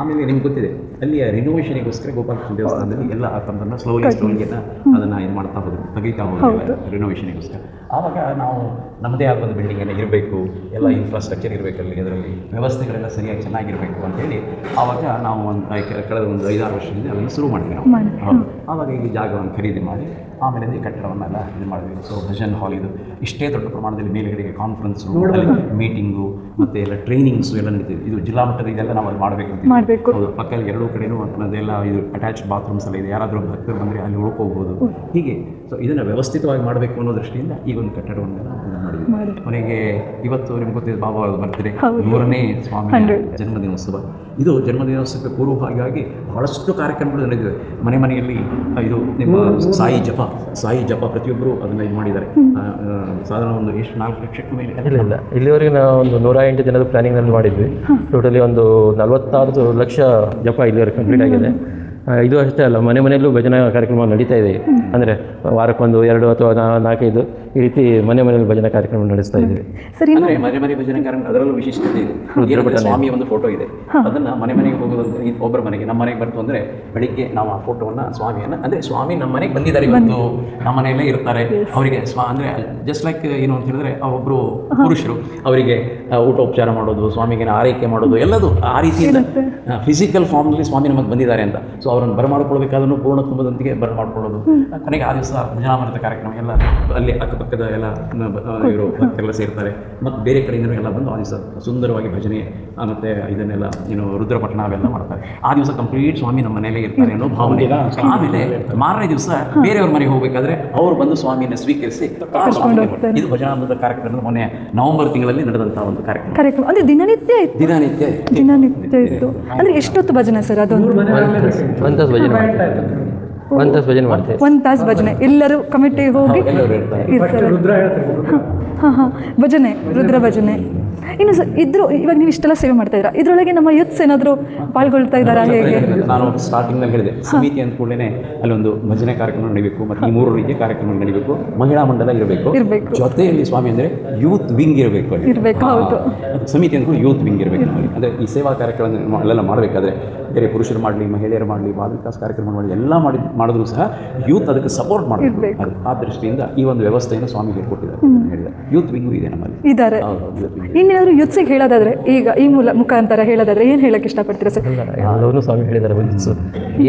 ಆಮೇಲೆ ನಿಮ್ಗೆ ಗೊತ್ತಿದೆ, ಅಲ್ಲಿಯ ರಿನೋವೇಷನಿಗೋಸ್ಕರ ಗೋಪಾಲಕೃಷ್ಣ ದೇವಸ್ಥಾನದಲ್ಲಿ ಎಲ್ಲ ತಮ್ಮನ್ನು ಸ್ಲೋಲಿಯನ್ನು ಅದನ್ನು ಇದು ಮಾಡ್ತಾ ಹೋದ್ರು, ತೆಗಿತಾ ಹೋದ್ರು ರಿನೋವೇಷನಿಗೋಸ್ಕರ. ಆವಾಗ ನಾವು ನಮ್ಮದೇ ಆದ ಒಂದು ಬಿಲ್ಡಿಂಗ್ ಎಲ್ಲ ಇರಬೇಕು, ಎಲ್ಲ ಇನ್ಫ್ರಾಸ್ಟ್ರಕ್ಚರ್ ಇರಬೇಕಲ್ಲಿ, ಅದರಲ್ಲಿ ವ್ಯವಸ್ಥೆಗಳೆಲ್ಲ ಸರಿಯಾಗಿ ಚೆನ್ನಾಗಿರಬೇಕು ಅಂತೇಳಿ ಆವಾಗ ನಾವು ಕಳೆದ ಒಂದು 5-6 ವರ್ಷದಿಂದ ಅದನ್ನು ಶುರು ಮಾಡಿದ್ವಿ ನಾವು. ಆವಾಗ ಈ ಜಾಗವನ್ನು ಖರೀದಿ ಮಾಡಿ ಆಮೇಲೆ ಈ ಕಟ್ಟಡವನ್ನೆಲ್ಲ ಇದು ಮಾಡಿದ್ವಿ. ಸೊ ಭಜನ್ ಹಾಲ್ ಇದು ಇಷ್ಟೇ ದೊಡ್ಡ ಪ್ರಮಾಣದಲ್ಲಿ ಮೇಲ್ಗಡೆಗೆ ಕಾನ್ಫರೆನ್ಸ್ ಮೀಟಿಂಗು ಮತ್ತು ಎಲ್ಲ ಟ್ರೈನಿಂಗ್ಸು ಎಲ್ಲ ನಡೀತಿದೆ. ಇದು ಜಿಲ್ಲಾ ಮಟ್ಟದ ಇದೆಲ್ಲ ನಾವು ಅದು ಮಾಡಬೇಕು. ಹೌದು, ಪಕ್ಕದಲ್ಲಿ 2 ಕಡೆನೂ ಅದೆಲ್ಲ ಇದು ಅಟ್ಯಾಚ್ ಬಾತ್ರೂಮ್ಸ್ ಎಲ್ಲ ಇದೆ, ಯಾರಾದರೂ ಭಕ್ತರು ಬಂದರೆ ಅಲ್ಲಿ ಉಳ್ಕೋಬೋದು. ಹೀಗೆ ಸೊ ಇದನ್ನು ವ್ಯವಸ್ಥಿತವಾಗಿ ಮಾಡಬೇಕು ಅನ್ನೋ ದೃಷ್ಟಿಯಿಂದ ಈ ಒಂದು ಕಟ್ಟಡವನ್ನೆಲ್ಲ ಮಾಡಿದ್ವಿ. ಕೊನೆಗೆ ಇವತ್ತು ನಿಮ್ಗೆ ಗೊತ್ತಿದೆ ಬಾಬಾ ಅವ್ರ ಬರ್ತ್ಡೇ, 100ನೇ ಸ್ವಾಮಿ ಜನ್ಮದಿನೋತ್ಸವ. ಇದು ಜನ್ಮದಿನೋತ್ಸವಕ್ಕೆ ಪೂರ್ವಭಾವಿಯಾಗಿ ಬಹಳಷ್ಟು ಕಾರ್ಯಕ್ರಮಗಳು ನಡೆದಿವೆ. ಮನೆಯಲ್ಲಿ ಇದು ನಿಮ್ಮ ಸಾಯಿ ಜಪ ಪ್ರತಿಯೊಬ್ಬರು ಅದನ್ನು ಇದು ಮಾಡಿದ್ದಾರೆ. ಸಾಧಾರಣ ಒಂದು ಎಷ್ಟು 4 ಲಕ್ಷಕ್ಕೂ ಮೇಲೆ ಇಲ್ಲ ಇಲ್ಲಿವರೆಗೆ ನಾವು ಒಂದು 108 ದಿನದ ಪ್ಲಾನಿಂಗ್ನಲ್ಲಿ ಮಾಡಿದ್ವಿ. ಟೋಟಲಿ ಒಂದು 46 ಲಕ್ಷ ಜಪ ಇಲ್ಲಿವರೆಗೆ ಕಂಪ್ಲೀಟ್ ಆಗಿದೆ. ಇದು ಅಷ್ಟೇ ಅಲ್ಲ, ಮನೆಯಲ್ಲೂ ಭಜನಾ ಕಾರ್ಯಕ್ರಮ ನಡೀತಾ ಇದೆ. ಅಂದರೆ ವಾರಕ್ಕೊಂದು 2 ಅಥವಾ 4-5 ಈ ರೀತಿ ಮನೆಯಲ್ಲಿ ಭಜನಾ ಕಾರ್ಯಕ್ರಮ ನಡೆಸ್ತಾ ಇದ್ದೀವಿ. ಅಂದರೆ ಮನೆ ಭಜನಾ ಕಾರ್ಯಕ್ರಮ ಅದರಲ್ಲೂ ವಿಶಿಷ್ಟತೆ ಇದೆ. ಸ್ವಾಮಿಯ ಒಂದು ಫೋಟೋ ಇದೆ, ಅದನ್ನು ಮನೆಗೆ ಹೋಗೋದಂದ್ರೆ ಒಬ್ಬರ ಮನೆಗೆ ನಮ್ಮ ಮನೆಗೆ ಬರ್ತು ಅಂದರೆ ಬೆಳಿಗ್ಗೆ ನಾವು ಆ ಫೋಟೋವನ್ನು ಸ್ವಾಮಿಯನ್ನು ಅಂದರೆ ಸ್ವಾಮಿ ನಮ್ಮ ಮನೆಗೆ ಬಂದಿದ್ದಾರೆ, ಇವತ್ತು ನಮ್ಮ ಮನೆಯಲ್ಲೇ ಇರ್ತಾರೆ. ಅವರಿಗೆ ಅಂದರೆ ಜಸ್ಟ್ ಲೈಕ್ ಏನು ಅಂತ ಹೇಳಿದ್ರೆ ಅವರೊಬ್ಬರು ಪುರುಷರು, ಅವರಿಗೆ ಊಟೋಪಚಾರ ಮಾಡೋದು, ಸ್ವಾಮಿಗೆ ಆರೈಕೆ ಮಾಡೋದು ಎಲ್ಲದು ಆ ರೀತಿಯಿಂದ ಫಿಸಿಕಲ್ ಫಾರ್ಮ್ನಲ್ಲಿ ಸ್ವಾಮಿ ನಮಗೆ ಬಂದಿದ್ದಾರೆ ಅಂತ. ಸೊ ಅವರನ್ನು ಬರಮಾಡ್ಕೊಳ್ಬೇಕಾದ್ರೂ ಪೂರ್ಣ ಕುಂಭದೊಂದಿಗೆ ಬರಮಾಡ್ಕೊಳ್ಳೋದು. ಕೊನೆಗೆ ಆ ದಿವಸ ಭಜನಾಮೃತ ಕಾರ್ಯಕ್ರಮ ಎಲ್ಲ ಅಲ್ಲಿ ಅಕ್ಕಪಕ್ಕದ ಎಲ್ಲ ಇವರು ಭಕ್ತರೆಲ್ಲ ಸೇರ್ತಾರೆ. ಮತ್ತು ಬೇರೆ ಕಡೆಯಿಂದ ಎಲ್ಲ ಬಂದು ಆ ದಿವಸ ಸುಂದರವಾಗಿ ಭಜನೆ ಮತ್ತು ಇದನ್ನೆಲ್ಲ ಏನು ರುದ್ರಪಟ್ಟಣ ಅವೆಲ್ಲ ಮಾಡ್ತಾರೆ. ಆ ದಿವಸ ಕಂಪ್ಲೀಟ್ ಸ್ವಾಮಿ ನಮ್ಮ ಮನೆಯಲ್ಲೇ ಇರ್ತಾರೆ ಅನ್ನೋ ಭಾವನೆ. ಆಮೇಲೆ ಮಾರನೇ ದಿವಸ ಬೇರೆಯವ್ರ ಮನೆಗೆ ಹೋಗಬೇಕಾದ್ರೆ ಅವರು ಬಂದು ಸ್ವಾಮಿಯನ್ನು ಸ್ವೀಕರಿಸಿ ಇದು ಭಜನಾಮೃತ ಕಾರ್ಯಕ್ರಮದ ಮೊನ್ನೆ ನವೆಂಬರ್ ತಿಂಗಳಲ್ಲಿ ನಡೆದಂಥ ಒಂದು ಕಾರ್ಯಕ್ರಮ. ಅಂದರೆ ದಿನನಿತ್ಯ ಇತ್ತು. ಅಂದರೆ ಎಷ್ಟೊತ್ತು ಭಜನೆ ಸರ್? ಅದೊಂದು 1 ತಾಸು ಭಜನೆ ಮಾಡ್ತೇವೆ. 1 ತಾಸು ಭಜನೆ, ಎಲ್ಲರೂ ಕಮಿಟಿ ಹೋಗಿ ಇರ್ತಾರೆ. ಭಜನೆ, ರುದ್ರ ಭಜನೆ. ಇನ್ನು ಇದ್ರು ಇವಾಗ ನೀವು ಇಷ್ಟೆಲ್ಲ ಸೇವೆ ಮಾಡ್ತಾ ಇದ್ದೀರಾ, ಇದರೊಳಗೆ ನಮ್ಮ ಯೂತ್ಸ್ ಏನಾದರೂ ಪಾಲ್ಗೊಳ್ತಾ ಇದ್ದಾರಾ ಹೇಗೆ? ನಾನು ಸ್ಟಾರ್ಟಿಂಗ್ನಲ್ಲಿ ಹೇಳಿದೆ, ಸಮಿತಿ ಅಂದ ಕೂಡಲೇ ಅಲ್ಲೊಂದು ಭಜನೆ ಕಾರ್ಯಕ್ರಮ ನಡೀಬೇಕು, ಮತ್ತು ಈ 3 ರೀತಿಯ ಕಾರ್ಯಕ್ರಮ ನಡೀಬೇಕು, ಮಹಿಳಾ ಮಂಡಲ ಇರಬೇಕು, ಜೊತೆಯಲ್ಲಿ ಸ್ವಾಮಿ ಅಂದರೆ ಯೂತ್ ವಿಂಗ್ ಇರಬೇಕು ಅಲ್ಲಿ. ಹೌದು. ಸಮಿತಿ ಅಂದ್ಕೊಂಡು ಯೂತ್ ವಿಂಗ್ ಇರಬೇಕು ನಮ್ಮಲ್ಲಿ. ಅಂದರೆ ಈ ಸೇವಾ ಕಾರ್ಯಕ್ರಮ ಎಲ್ಲ ಮಾಡಬೇಕಾದ್ರೆ ಬೇರೆ ಪುರುಷರು ಮಾಡಲಿ, ಮಹಿಳೆಯರು ಮಾಡಲಿ, ಬಾಲ ವಿಕಾಸ ಕಾರ್ಯಕ್ರಮ ಮಾಡಲಿ, ಎಲ್ಲ ಮಾಡಿದ್ರು ಸಹ ಯೂತ್ ಅದಕ್ಕೆ ಸಪೋರ್ಟ್ ಮಾಡಬೇಕು. ಅದು ಆ ದೃಷ್ಟಿಯಿಂದ ಈ ಒಂದು ವ್ಯವಸ್ಥೆಯನ್ನು ಸ್ವಾಮಿ ಹೇಳ್ಕೊಟ್ಟಿದ್ದಾರೆ ಹೇಳಿದ. ಯೂತ್ ವಿಂಗು ಇದೆ ನಮ್ಮಲ್ಲಿ ಇದ್ದಾರೆ. ಇನ್ನೇನಾದ್ರು ಯೂತ್ಸಿಗೆ ಹೇಳೋದಾದ್ರೆ, ಈಗ ಈ ಮುಖಾಂತರ ಹೇಳೋದಾದ್ರೆ ಏನು ಹೇಳಕ್ಕೆ ಇಷ್ಟಪಡ್ತೀರಾ ಸರ್? ಎಲ್ಲವನ್ನೂ ಸ್ವಾಮಿ ಹೇಳಿದ್ದಾರೆ. ಬಂದಿತ್ತು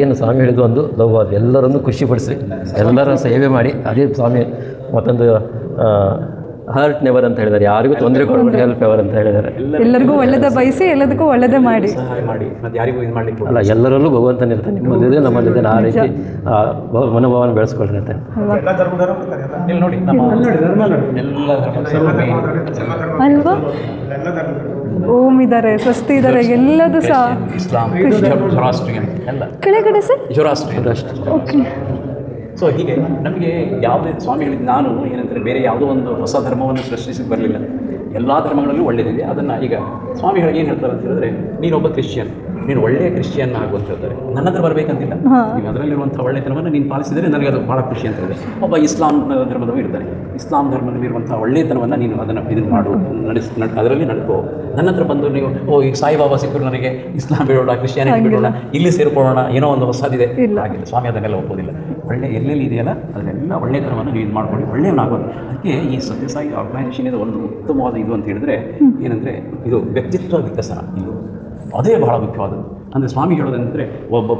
ಏನು ಸ್ವಾಮಿ ಹೇಳಿದ್ದು ಒಂದು ಲವ್, ಅದು ಎಲ್ಲರನ್ನೂ ಖುಷಿಪಡಿಸಿ ಎಲ್ಲರ ಸೇವೆ ಮಾಡಿ, ಅದೇ ಸ್ವಾಮಿ ಮತ್ತೊಂದು ಹರ್ಟ್ ನೆವರ್ ಅಂತ ಹೇಳಿದ್ದಾರೆ, ಯಾರಿಗೂ ತೊಂದರೆ ಕೊಡಬೇಡಿ, ಹೆಲ್ಪ್ ಎವರ್ ಅಂತ ಹೇಳಿದ್ದಾರೆ. ಎಲ್ಲರಿಗೂ ಒಳ್ಳೆದ ಬಯಸಿ ಎಲ್ಲದಕ್ಕೂ ಒಳ್ಳೆದೇ ಮಾಡಿ, ಸಹಾಯ ಮಾಡಿ, ಮತ್ತು ಯಾರಿಗೂ ಇದು ಮಾಡಲಿಕ್ಕೆ ಅಲ್ಲ ಎಲ್ಲರಲ್ಲೂ ಭಗವಂತನಿರ್ತಾನೆ, ನಿಮ್ಮಲ್ಲಿದೆ ನಮ್ಮಲ್ಲಿದೆ, ಆ ರೀತಿ ಮನೋಭಾವನ ಬೆಳೆಸ್ಕೊಳ್ರಿ ಅಂತ. ಇಲ್ಲಿ ನೋಡಿ ನಮ್ಮ ಎಲ್ಲ ಅಲ್ವಾ? ಓಂ ಇದ್ದಾರೆ, ಸ್ವಸ್ತಿ ಇದ್ದಾರೆ, ಎಲ್ಲದೂ ಸಹ ಇಸ್ಲಾಂ, ಜೊರಾಸ್ಟ್ರಿಯನ್ ಎಲ್ಲ ಕೆಳಗಡೆ ಸರ್ ಜೊರಾಸ್ಟ್ರಿಯನ್. ಓಕೆ. ಸೊ ಹೀಗೆ ನಮಗೆ ಯಾವುದೇ ಸ್ವಾಮಿ ಹೇಳಿದ, ನಾನು ಏನಂದರೆ ಬೇರೆ ಯಾವುದೋ ಒಂದು ಹೊಸ ಧರ್ಮವನ್ನು ಸೃಷ್ಟಿಸಿ ಬರಲಿಲ್ಲ, ಎಲ್ಲ ಧರ್ಮಗಳಲ್ಲೂ ಒಳ್ಳೆಯದಿದೆ. ಅದನ್ನು ಈಗ ಸ್ವಾಮಿಗಳು ಏನು ಹೇಳ್ತಾರೆ ಅಂತ ಹೇಳಿದ್ರೆ, ನೀನೊಬ್ಬ ಕ್ರಿಶ್ಚಿಯನ್, ನೀನು ಒಳ್ಳೆಯ ಕ್ರಿಶ್ಚಿಯನ್ ಆಗು ಅಂತ ಹೇಳ್ತಾರೆ. ನನ್ನ ಹತ್ರ ಬರಬೇಕಂತಿಲ್ಲ, ನೀವು ಅದರಲ್ಲಿರುವಂಥ ಒಳ್ಳೆತನವನ್ನು ನೀನು ಪಾಲಿಸಿದರೆ ನನಗೆ ಅದು ಭಾಳ ಖುಷಿ ಅಂತ ಹೇಳಿದೆ. ಒಬ್ಬ ಇಸ್ಲಾಂ ಧರ್ಮದವರು ಇರ್ತಾರೆ, ಇಸ್ಲಾಂ ಧರ್ಮದಲ್ಲಿರುವಂಥ ಒಳ್ಳೆಯತನವನ್ನು ನೀನು ಇದನ್ನು ಮಾಡು, ಅದರಲ್ಲಿ ನಡ್ಕೋ. ನನ್ನ ಹತ್ರ ಬಂದು ನೀವು ಈಗ ಸಾಯಿಬಾಬಾ ಸಿಕ್ಕರು ನನಗೆ ಇಸ್ಲಾಂ ಬಿಡೋಣ, ಕ್ರಿಶ್ಚಿಯಾನಿಟಿ ಬಿಡೋಣ, ಇಲ್ಲಿ ಸೇರಿಕೊಳ್ಳೋಣ, ಏನೋ ಒಂದು ಹೊಸದಿದೆ, ಹಾಗೆ ಸ್ವಾಮಿ ಅದನ್ನೆಲ್ಲ ಒಪ್ಪೋದಿಲ್ಲ. ಒಳ್ಳೆ ಎಲ್ಲೆಲ್ಲಿ ಇದೆಯಲ್ಲ ಅದನ್ನೆಲ್ಲ ಒಳ್ಳೆತನವನ್ನು ನೀವು ಇದು ಮಾಡ್ಕೊಳ್ಳಿ, ಒಳ್ಳೆಯವನಾಗೋದು. ಅದಕ್ಕೆ ಈ ಸತ್ಯಸಾಯಿ ಆರ್ಗನೈಸೇಷನ್ ಇದು ಒಂದು ಉತ್ತಮವಾದ ಇದು ಅಂತ ಹೇಳಿದ್ರೆ ಏನಂದರೆ, ಇದು ವ್ಯಕ್ತಿತ್ವ ವಿಕಸನ, ಇದು ಅದೇ ಬಹಳ ಮುಖ್ಯವಾದದ್ದು. ಅಂದರೆ ಸ್ವಾಮಿ ಹೇಳೋದಂದರೆ,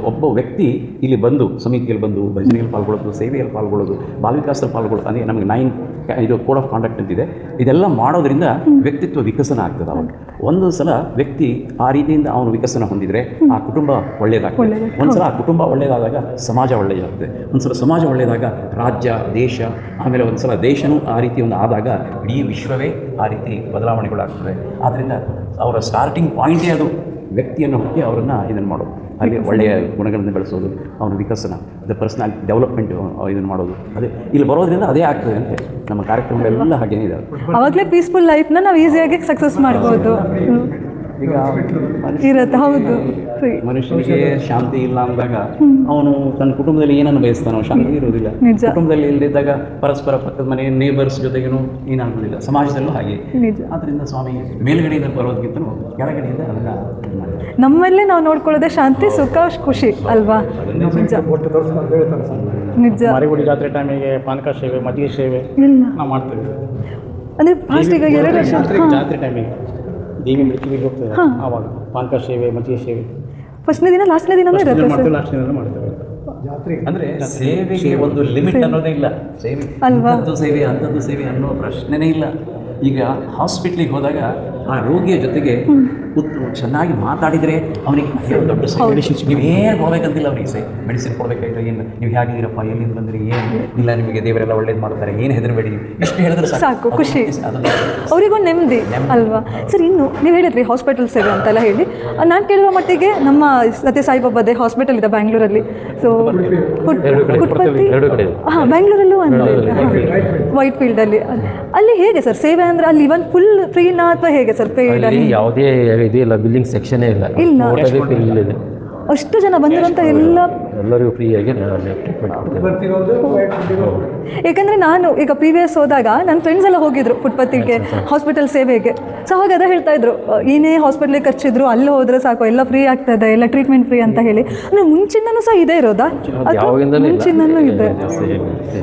ಒಬ್ಬ ವ್ಯಕ್ತಿ ಇಲ್ಲಿ ಬಂದು ಸಮಿತಿಯಲ್ಲಿ ಬಂದು ಭಜನೆಯಲ್ಲಿ ಪಾಲ್ಗೊಳ್ಳೋದು, ಸೇವೆಯಲ್ಲಿ ಪಾಲ್ಗೊಳ್ಳೋದು, ಬಾಲವಿಕಾಸದಲ್ಲಿ ಪಾಲ್ಗೊಳ್ಳೋದು, ಅಂದರೆ ನಮಗೆ 9 ಇದು ಕೋಡ್ ಆಫ್ ಕಾಂಡಕ್ಟ್ ಅಂತಿದೆ. ಇದೆಲ್ಲ ಮಾಡೋದ್ರಿಂದ ವ್ಯಕ್ತಿತ್ವ ವಿಕಸನ ಆಗ್ತದೆ. ಅವಾಗ ಒಂದು ಸಲ ವ್ಯಕ್ತಿ ಆ ರೀತಿಯಿಂದ ಅವನು ವಿಕಸನ ಹೊಂದಿದರೆ ಆ ಕುಟುಂಬ ಒಳ್ಳೆಯದಾಗ್ತದೆ. ಒಂದು ಸಲ ಆ ಕುಟುಂಬ ಒಳ್ಳೆಯದಾದಾಗ ಸಮಾಜ ಒಳ್ಳೆಯದಾಗ್ತದೆ. ಒಂದು ಸಲ ಸಮಾಜ ಒಳ್ಳೆಯದಾಗ ರಾಜ್ಯ, ದೇಶ, ಆಮೇಲೆ ಒಂದು ಸಲ ದೇಶನೂ ಆ ರೀತಿ ಒಂದು ಆದಾಗ ಇಡೀ ವಿಶ್ವವೇ ಆ ರೀತಿ ಬದಲಾವಣೆಗಳಾಗ್ತದೆ. ಆದ್ದರಿಂದ ಅವರ ಸ್ಟಾರ್ಟಿಂಗ್ ಪಾಯಿಂಟೇ ಅದು ವ್ಯಕ್ತಿಯನ್ನು ಹುಡುಕಿ ಅವರನ್ನು ಇದನ್ನು ಮಾಡೋದು, ಅಲ್ಲಿ ಒಳ್ಳೆಯ ಗುಣಗಳನ್ನು ಬೆಳೆಸೋದು, ಅವನ ವಿಕಸನ, ಅದೇ ಪರ್ಸನಾಲಿಟಿ ಡೆವಲಪ್ಮೆಂಟ್ ಇದನ್ನು ಮಾಡೋದು. ಅದೇ ಇಲ್ಲಿ ಬರೋದ್ರಿಂದ ಅದೇ ಆಗ್ತದೆ ಅಂತ ನಮ್ಮ ಕಾರ್ಯಕ್ರಮಗಳೆಲ್ಲ ಹಾಗೇನೇ ಇದೆ. ಅವಾಗಲೇ ಪೀಸ್ಫುಲ್ ಲೈಫ್ನ ನಾವು ಈಸಿಯಾಗಿ ಸಕ್ಸಸ್ ಮಾಡ್ಬೋದು. ಈಗ ಇರುತ್ತೆ, ಹೌದು. ಮನುಷ್ಯನಿಗೆ ಶಾಂತಿ ಇಲ್ಲ ಅಂದಾಗ ಅವನು ತನ್ನ ಕುಟುಂಬದಲ್ಲಿ ಏನನ್ನು ಬಯಸ್ತಾನೋ ಶಾಂತಿ ಇರುವುದಿಲ್ಲ. ಕುಟುಂಬದಲ್ಲಿ ಇಲ್ಲದಿದ್ದಾಗ ಪರಸ್ಪರ ಪಕ್ಕದ ಮನೆ ನೇಬರ್ಸ್ ಜೊತೆಗೇನು ಏನಾಗುವುದಿಲ್ಲ, ಸಮಾಜದಲ್ಲೂ ಹಾಗೆ. ಆದ್ದರಿಂದ ಸ್ವಾಮಿ ಮೇಲ್ಗಡೆಯಿಂದ ಬರೋದಕ್ಕಿಂತ ಕೆಳಗಡೆಯಿಂದ ಅದನ್ನು ನಮ್ಮಲ್ಲೇ ನಾವು ನೋಡ್ಕೊಳ್ಳೋದೇ ಶಾಂತಿ, ಸುಖ, ಖುಷಿ ಅಲ್ವಾ? ನಿಜ. ಮಾರಿಗುಡಿ ಜಾತ್ರೆ ಟೈಮಿಗೆ ಪಾನಕ ಸೇವೆ, ಮಜ್ಜಿಗೆ ಸೇವೆ ಇಲ್ಲ ನಾವು ಮಾಡ್ತೇವೆ. ಅಂದರೆ ಫಾಸ್ಟ್ ಈಗ 2 ವರ್ಷ ಜಾತ್ರೆ ಟೈಮಿಗೆ ದೇವಿ ಮೃತ್ಯುವಿಗೆ ಹೋಗ್ತೇವೆ, ಆವಾಗ ಪಾನಕ ಸೇವೆ, ಮಜ್ಜಿಗೆ ಸೇವೆ ಫಸ್ಟ್ನೇ ದಿನ ಲಾಸ್ಟ್ನೇ ದಿನ ಇರುತ್ತೆ ಸರ್. ಲಾಸ್ಟ್ ದಿನ ಮಾಡ್ತೇವೆ. ಅಂದರೆ ಸೇವೆಗೆ ಒಂದು ಲಿಮಿಟ್ ಅನ್ನೋದೇ ಇಲ್ಲ. ಸೇವೆ ಅಂಥದ್ದು ಸೇವೆ ಅಂಥದ್ದು ಸೇವೆ ಅನ್ನೋ ಪ್ರಶ್ನೆನೇ ಇಲ್ಲ. ಈಗ ಹಾಸ್ಪಿಟ್ಲಿಗೆ ಹೋದಾಗ ಆ ರೋಗಿಯ ಜೊತೆಗೆ ಚೆನ್ನಾಗಿ ಮಾತಾಡಿದರೆ ಅವನಿಗೆ ದೊಡ್ಡ ಮೆಡಿಸಿನ್ಸ್ ನೀವೇನು ಕೊಡಬೇಕಂತಿಲ್ಲ. ಅವನಿಗೆ ಮೆಡಿಸಿನ್ ಕೊಡಬೇಕಾದ್ರೆ ಏನು ನೀವು ಹೇಗಿದ್ದೀರಪ್ಪ, ಎಲ್ಲಿಂದ ಬಂದರೆ, ಏನು ಇಲ್ಲ ನಿಮಗೆ ದೇವರೆಲ್ಲ ಒಳ್ಳೇದು ಮಾಡ್ತಾರೆ, ಏನು ಹೆದರಬೇಡಿ, ಇಷ್ಟು ಹೇಳಿದ್ರೆ ಸಾಕು, ಖುಷಿ, ಅವರಿಗೂ ನೆಮ್ಮದಿ ಅಲ್ವಾ ಸರ್? ಇನ್ನು ನೀವು ಹೇಳಿದ್ರಿ ಹಾಸ್ಪಿಟಲ್ ಸೇವೆ ಅಂತೆಲ್ಲ ಹೇಳಿ, ನಾನು ಕೇಳುವ ಮಟ್ಟಿಗೆ ನಮ್ಮ ಸತ್ಯ ಸಾಯಿಬಾಬಾದೇ ಹಾಸ್ಪಿಟಲ್ ಇದೆ ಬ್ಯಾಂಗ್ಳೂರಲ್ಲಿ. ಸೊ ಪುಟ್ಪತ್ತಿ, ಹಾಂ ಬ್ಯಾಂಗ್ಳೂರಲ್ಲೂ ಒಂದು ವೈಟ್ ಫೀಲ್ಡಲ್ಲಿ. ಅಲ್ಲಿ ಹೇಗೆ ಸರ್ ಸೇವೆ ಅಂದರೆ? ಅಲ್ಲಿ ಇವನ್ ಫುಲ್ ಫ್ರೀನಾ ಅಥವಾ ಹೇಗೆ ಸರ್? ಪೇಯ್ಡ್ ಅಲ್ಲಿ ಯಾವುದೇ ಇದಿಲ್ಲ, ಬಿಲ್ಲಿಂಗ್ ಸೆಕ್ಷನೇ ಇಲ್ಲ. ಅಷ್ಟು ಜನ ಬಂದಿರೋಂಥ ಎಲ್ಲರಿಗೂ ಫ್ರೀಯಾಗಿ ಟ್ರೀಟ್ಮೆಂಟ್ ಕೊಡ್ತೀವಿ. ಯಾಕಂದರೆ ನಾನು ಈಗ PVS ಹೋದಾಗ ನನ್ನ ಫ್ರೆಂಡ್ಸ್ ಎಲ್ಲ ಹೋಗಿದ್ರು ಪುಟ್ಪತ್ತಿಗೆ ಹಾಸ್ಪಿಟಲ್ ಸೇವೆಗೆ. ಸೊ ಅವಾಗ ಅದೇ ಹೇಳ್ತಾ ಇದ್ರು, ಏನೇ ಹಾಸ್ಪಿಟ್ಲಿಗೆ ಖರ್ಚಿದ್ರು ಅಲ್ಲಿ ಹೋದರೆ ಸಾಕು, ಎಲ್ಲ ಫ್ರೀ ಆಗ್ತದೆ, ಎಲ್ಲ ಟ್ರೀಟ್ಮೆಂಟ್ ಫ್ರೀ ಅಂತ ಹೇಳಿ. ಅಂದರೆ ಮುಂಚಿಂದನೂ ಸಹ ಇದೇ ಇರೋದಾ? ಮುಂಚಿಂದನೂ ಇದೆ.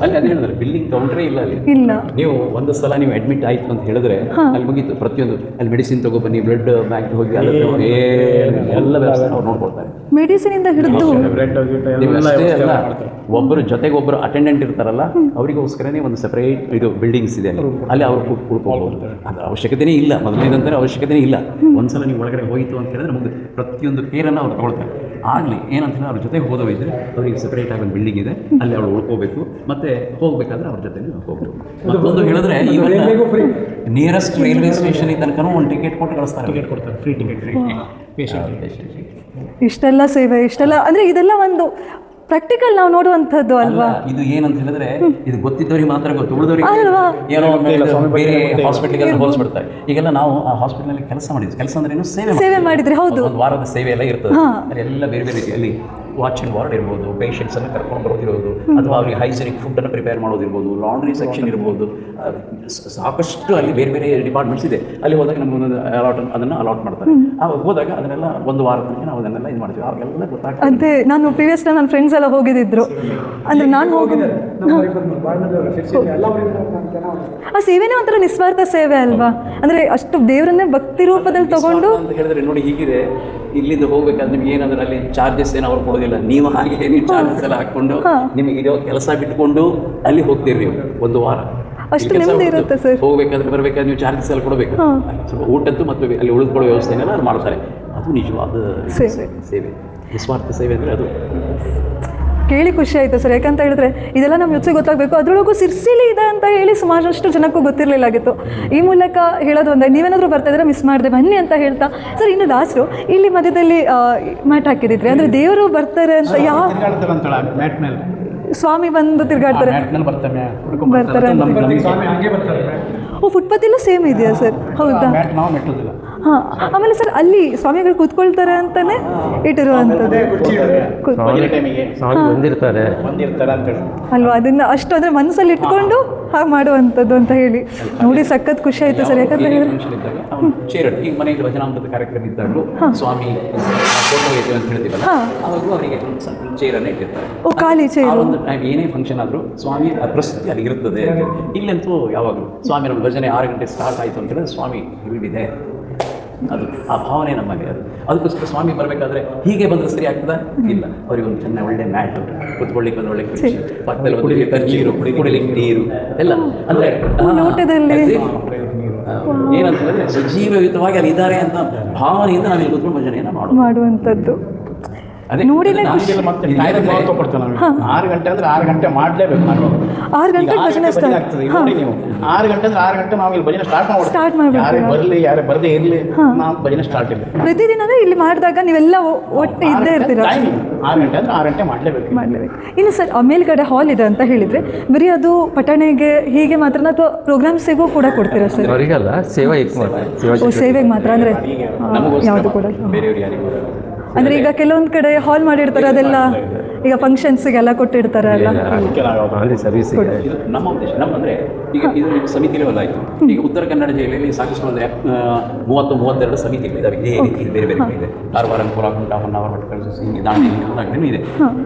ಅಲ್ಲಿ ಅದೇ ಹೇಳಿದ್ರೆ ಬಿಲ್ಲಿಂಗ್ ಕೌಂಟ್ರೇ ಇಲ್ಲ ಅಲ್ಲಿ. ಇಲ್ಲ. ನೀವು ಒಂದು ಸಲ ನೀವು ಅಡ್ಮಿಟ್ ಆಯಿತು ಅಂತ ಹೇಳಿದ್ರೆ ಅಲ್ಲಿ ಮುಗೀತು. ಪ್ರತಿಯೊಂದು ಅಲ್ಲಿ ಮೆಡಿಸಿನ್ ತಗೊಬನ್ನಿ, ಬ್ಲಡ್ ಬ್ಯಾಂಕ್ ಹೋಗಿ ಎಲ್ಲ ವ್ಯವಸ್ಥೆ ಅವ್ರು ನೋಡ್ಕೊಳ್ತಾರೆ. ಮೆಡಿಸಿನ್ ಇಂದ ಹಿಡಿದು ಅಷ್ಟೇ ಅಲ್ಲ, ಒಬ್ಬರು ಜೊತೆಗೆ ಒಬ್ಬರು ಅಟೆಂಡೆಂಟ್ ಇರ್ತಾರಲ್ಲ, ಅವರಿಗೋಸ್ಕರನೇ ಒಂದು ಸೆಪರೇಟ್ ಇದು ಬಿಲ್ಡಿಂಗ್ಸ್ ಇದೆ ಅಲ್ಲಿ ಅವ್ರು ಕೂತ್ಕೊಳ್ಬೋದು. ಅದರ ಅವಶ್ಯಕತೆನೇ ಇಲ್ಲ, ಮೊದಲನೇದಂತಾರೆ ಅವಶ್ಯಕತೆನೇ ಇಲ್ಲ. ಒಂದ್ಸಲ ನೀವು ಒಳಗಡೆ ಹೋಯಿತು ಅಂತ ಹೇಳಿದ್ರೆ ನಮಗೆ ಪ್ರತಿಯೊಂದು ಕೇರನ್ನು ಅವ್ರು ತಗೊಳ್ತಾರೆ. ಆಗಲಿ ಏನಂತ ಹೇಳಿದ್ರೆ ಅವ್ರ ಜೊತೆ ಹೋದವಿದ್ರೆ ಅವರಿಗೆ ಸೆಪರೇಟ್ ಆಗಿ ಒಂದು ಬಿಲ್ಡಿಂಗ್ ಇದೆ, ಅಲ್ಲಿ ಅವ್ರು ಉಳ್ಕೋಬೇಕು, ಮತ್ತೆ ಹೋಗ್ಬೇಕಾದ್ರೆ ಅವ್ರ ಜೊತೆ ಹೋಗ್ಬೇಕು. ಮತ್ತೊಂದು ಹೇಳಿದ್ರೆ ನಿಯರೆಸ್ಟ್ ರೈಲ್ವೆ ಸ್ಟೇಷನ್ ತನಕನೂ ಒಂದು ಟಿಕೆಟ್ ಕೊಟ್ಟು ಕಳಿಸ್ತಾರೆ, ಫ್ರೀ ಟಿಕೆಟ್ ಪೇಷಂಟ್. ಇಷ್ಟೆಲ್ಲ ಸೇವೆ, ಇಷ್ಟೆಲ್ಲ ಅಂದರೆ ಇದೆಲ್ಲ ಒಂದು ಪ್ರಾಕ್ಟಿಕಲ್ ನಾವು ನೋಡುವಂಥದ್ದು ಅಲ್ವಾ? ಇದು ಏನಂತ ಹೇಳಿದ್ರೆ ಇದು ಗೊತ್ತಿದ್ದವ್ರಿಗೆ ಮಾತ್ರ ಗೊತ್ತು, ಉಳಿದವರಿಗೆ ಅಲ್ವಾ? ಏನೋ ಬೇರೆ ಹಾಸ್ಪಿಟಲ್ಗೆ ಹೋಲಿಸ್ಬಿಡ್ತಾರೆ. ಈಗೆಲ್ಲ ನಾವು ಆ ಹಾಸ್ಪಿಟಲ್ ಕೆಲಸ ಮಾಡಿದ್ವಿ. ಕೆಲಸ ಅಂದ್ರೆ ಏನು, ಸೇವೆ ಮಾಡಿದ್ರಿ. ಹೌದು, ಒಂದು ವಾರದ ಸೇವೆ ಎಲ್ಲ ಇರ್ತದೆ. ಅಲ್ಲಿ ಎಲ್ಲ ಬೇರೆ ಬೇರೆ ರೀತಿಯಲ್ಲಿ ವಾಚ್ ಆ್ಯಂಡ್ ವಾರ್ಡ್ ಇರ್ಬೋದು, ಪೇಷಂಟ್ಸನ್ನು ಕರ್ಕೊಂಡು ಬರೋದಿರ್ಬೋದು, ಅಥವಾ ಅವ್ರಿಗೆ ಹೈಜಿನಿಕ್ ಫುಡ್ಡನ್ನು ಪ್ರಿಪೇರ್ ಮಾಡೋದಿರ್ಬೋದು, ಲಾಂಡ್ರಿ ಸೆಕ್ಷನ್ ಇರ್ಬೋದು, ಸಾಕಷ್ಟು ಅಲ್ಲಿ ಬೇರೆ ಬೇರೆ ಡಿಪಾರ್ಟ್ಮೆಂಟ್ಸ್ ಇದೆ. ಅಲ್ಲಿ ಹೋದಾಗ ನಮಗೊಂದು ಅದನ್ನು ಅಲಾಟ್ ಮಾಡ್ತಾರೆ. ಆವಾಗ ಹೋದಾಗ ಅದನ್ನೆಲ್ಲ ಒಂದು ವಾರದ ತನಕ ನಾವು ಅದನ್ನೆಲ್ಲ ಇದು ಮಾಡ್ತೀವಿ. ಅವಾಗೆಲ್ಲ ಗೊತ್ತಾಗ್ತದೆ. ಅದೇ ನಾನು ಪ್ರೀವಿಯಸ್ ನನ್ನ ಫ್ರೆಂಡ್ಸ್ ಎಲ್ಲ ಹೋಗಿದ್ದಿದ್ರು. ಅಂದರೆ ನಾನು ಆ ಸೇವೆನೇ ಒಂಥರ ನಿಸ್ವಾರ್ಥ ಸೇವೆ ಅಲ್ವಾ? ಅಂದರೆ ಅಷ್ಟು ದೇವರನ್ನೇ ಭಕ್ತಿ ರೂಪದಲ್ಲಿ ತಗೊಂಡು ಅಂತ ಹೇಳಿದ್ರೆ ನೋಡಿ, ಹೀಗಿದೆ ಇಲ್ಲಿಂದ ಹೋಗ್ಬೇಕಾದ್ರೆ ನಿಮ್ಗೆ ಏನಾದರೂ ಅಲ್ಲಿ ಚಾರ್ಜಸ್ ಏನು ಅವ್ರು ಕೊಡೋದಿಲ್ಲ. ನೀವು ಹಾಗೆ ನೀವು ಚಾರ್ಜಸ್ ಎಲ್ಲ ಹಾಕ್ಕೊಂಡು ನಿಮಗೆ ಇರೋ ಕೆಲಸ ಬಿಟ್ಕೊಂಡು ಅಲ್ಲಿ ಹೋಗ್ತೀರಿ ನೀವು ಒಂದು ವಾರ. ಅಷ್ಟು ನೆಮ್ಮದಿ ಇರುತ್ತೆ ಸರ್. ಹೋಗ್ಬೇಕಾದ್ರೆ ಬರಬೇಕಾದ್ರೆ ನೀವು ಚಾರ್ಜಸ್ ಎಲ್ಲ ಕೊಡಬೇಕು. ಸ್ವಲ್ಪ ಊಟದ್ದು ಮತ್ತು ಅಲ್ಲಿ ಉಳಿದುಕೊಳ್ಳೋ ವ್ಯವಸ್ಥೆನೆಲ್ಲ ಅದು ಮಾಡ್ತಾರೆ. ಅದು ನಿಜವಾದ ಸೇವೆ, ನಿಸ್ವಾರ್ಥ ಸೇವೆ ಅಂದರೆ ಅದು. ಕೇಳಿ ಖುಷಿ ಆಯಿತು ಸರ್. ಯಾಕಂತ ಹೇಳಿದ್ರೆ ಇದೆಲ್ಲ ನಮ್ಮ ಯೋಚನೆ ಗೊತ್ತಾಗಬೇಕು. ಅದರೊಳಗೂ ಸಿರ್ಸಿಲಿ ಇದೆ ಅಂತ ಹೇಳಿ ಸುಮಾರಷ್ಟು ಜನಕ್ಕೂ ಗೊತ್ತಿರಲಿಲ್ಲಾಗಿತ್ತು. ಈ ಮೂಲಕ ಹೇಳೋದು ಒಂದೇ, ನೀವೇನಾದರೂ ಬರ್ತಾ ಇದ್ರೆ ಮಿಸ್ ಮಾಡಿದೆ ಬನ್ನಿ ಅಂತ ಹೇಳ್ತಾ. ಸರ್ ಇನ್ನು ಲಾಸ್ಟು ಇಲ್ಲಿ ಮಧ್ಯದಲ್ಲಿ ಮ್ಯಾಟ್ ಹಾಕಿದಿದ್ರಿ, ಅಂದರೆ ದೇವರು ಬರ್ತಾರೆ ಅಂತ ಯಾವ ಸ್ವಾಮಿ ಬಂದು ತಿರ್ಗಾಡ್ತಾರೆ ಓ ಫುಟ್ಪಾತ್ ಸೇಮ್ ಇದೆಯಾ ಸರ್? ಹೌದಾ? ಹಾಂ. ಆಮೇಲೆ ಸರ್ ಅಲ್ಲಿ ಸ್ವಾಮಿಗಳು ಕೂತ್ಕೊಳ್ತಾರೆ ಅಂತಾನೆ ಇಟ್ಟಿರುವಂಥದ್ದು ಬಂದಿರ್ತಾರೆ ಅಲ್ವಾ? ಅದನ್ನ ಅಷ್ಟು ಅಂದರೆ ಮನಸ್ಸಲ್ಲಿ ಇಟ್ಕೊಂಡು ಹಾಗೆ ಮಾಡುವಂಥದ್ದು ಅಂತ ಹೇಳಿ ನೋಡಿ ಸಖತ್ ಖುಷಿ ಆಯಿತು ಸರ್. ಯಾಕಂತ ಹೇಳಿದ್ರೆ ಚೇರ್ ಈಗ ಮನೆಯಲ್ಲಿ ಭಜನಾಮೃತ ಕಾರ್ಯಕ್ರಮ ಇದ್ದಾಗಲೂ ಸ್ವಾಮಿ ಫೋಟೋ ಇದೆ ಅಂತ ಹೇಳ್ತೀವಲ್ಲ, ಅವಾಗೂ ಅವರಿಗೆ ಚೇರನ್ನು ಇಟ್ಟಿರ್ತಾರೆ. ಓ ಖಾಲಿ ಚೇರ್. ಒಂದು ಟೈಮ್ ಏನೇ ಫಂಕ್ಷನ್ ಆದರೂ ಸ್ವಾಮಿ ಪ್ರಸ್ತುತಿ ಅಲ್ಲಿ ಇರುತ್ತದೆ. ಇಲ್ಲಂತೂ ಯಾವಾಗಲೂ ಸ್ವಾಮಿ ನಮ್ಮ ಭಜನೆ 6 ಗಂಟೆ ಸ್ಟಾರ್ಟ್ ಆಯಿತು ಅಂತ ಹೇಳಿದ್ರೆ ಸ್ವಾಮಿ ಇಲ್ಲಿದೆ. ಅದು ಆ ಭಾವನೆ ನಮಗೆ ಅದು. ಅದಕ್ಕೋಸ್ಕರ ಸ್ವಾಮಿ ಬರಬೇಕಾದ್ರೆ ಹೀಗೆ ಬಂದರೆ ಸರಿ ಆಗ್ತದ? ಇಲ್ಲ, ಅವರಿಗೆ ಒಂದು ಚೆನ್ನಾಗಿ ಒಳ್ಳೆ ಮ್ಯಾಟ್, ಕುತ್ಕೊಳ್ಳಿಕ್ಕೆ ಒಂದು ಒಳ್ಳೆ ಕುರ್ಚಿ, ಪಕ್ಕದಲ್ಲಿ ಒಂದು ನೀರು, ಕುಡಿಲಿಕ್ಕೆ ನೀರು ಎಲ್ಲ. ಅಂದರೆ ಏನಂತ ಹೇಳಿದ್ರೆ ಸಜೀವಯುತವಾಗಿ ಅಲ್ಲಿ ಇದ್ದಾರೆ ಅಂತ ಭಾವನೆಯಿಂದ ನಾವು ಇಲ್ಲಿ ಕೂತ್ಕೊಂಡು ಭಜನೆಯನ್ನು ಮಾಡುವಂಥದ್ದು. ಅದೇ ನೋಡಿ ಮತ್ತೆ 6 ಗಂಟೆ ಅಂದ್ರೆ 6 ಗಂಟೆ ಮಾಡಲೇಬೇಕು. 6 ಗಂಟೆ ಭಜನೆ ಆಗ್ತದೆ. ನೋಡಿ ನೀವು 6 ಗಂಟೆ ಅಂದ್ರೆ 6 ಗಂಟೆ ನಾವು ಇಲ್ಲಿ ಭಜನೆ ಸ್ಟಾರ್ಟ್ ಮಾಡಬೇಕು. ಯಾರೇ ಬರಲಿ ಯಾರೇ ಬರದೇ ಇರಲಿ, ನಾವು ಭಜನೆ ಸ್ಟಾರ್ಟ್ ಇಲ್ಲ. ಪ್ರತಿದಿನ ಇಲ್ಲಿ ಮಾಡಿದಾಗ ನೀವೆಲ್ಲ ಒಟ್ಟು ಇದ್ದೇ ಇರ್ತೀರ. 6 ಗಂಟೆ ಅಂದ್ರೆ 6 ಗಂಟೆ ಮಾಡಲೇಬೇಕು. ಇನ್ನು ಸರ್ ಮೇಲ್ಗಡೆ ಹಾಲ್ ಇದೆ ಅಂತ ಹೇಳಿದ್ರೆ ಬರೀ ಅದು ಪಠಣೆಗೆ ಹೀಗೆ ಮಾತ್ರ ಅಥವಾ ಪ್ರೋಗ್ರಾಮ್ಸಿಗೂ ಕೂಡ ಕೊಡ್ತೀರಾ ಸರ್? ಅವರಿಗಲ್ಲ, ಸೇವೆಗೆ ಮಾತ್ರ. ಅಂದರೆ ಯಾವುದು ಕೂಡ ಬೇರೆಯವ್ರು ಯಾರಿಗೂ ಅಂದರೆ ಈಗ ಕೆಲವೊಂದು ಕಡೆ ಹಾಲ್ ಮಾಡಿರ್ತಾರೆ, ಅದೆಲ್ಲ ಈಗ ಫಂಕ್ಷನ್ಸ್ಗೆಲ್ಲ ಕೊಟ್ಟಿರ್ತಾರೆ ಅಲ್ಲ. ಸರ್ವಿಸ್ ಇದು ನಮ್ಮ ಉದ್ದೇಶ. ಅಂದರೆ ಈಗ ಇದು ನಿಮ್ಮ ಸಮಿತಿ ಲೆವೆಲ್ ಆಯಿತು. ಈಗ ಉತ್ತರ ಕನ್ನಡ ಜಿಲ್ಲೆಯಲ್ಲಿ ಸಾಕಷ್ಟು ಒಂದು 30-32 ಸಮಿತಿಗಳಿದ್ದಾವೆ. ಇದೇ ರೀತಿ ಬೇರೆ ಬೇರೆ ಇದೆ. ಕಾರವಾರ, ಕೋಲಾಕುಂಟ, ಹೊನ್ನಾವರ, ಭಟ್ಕಳ, ದಾಂಡೇಲಿ ಇದೆ.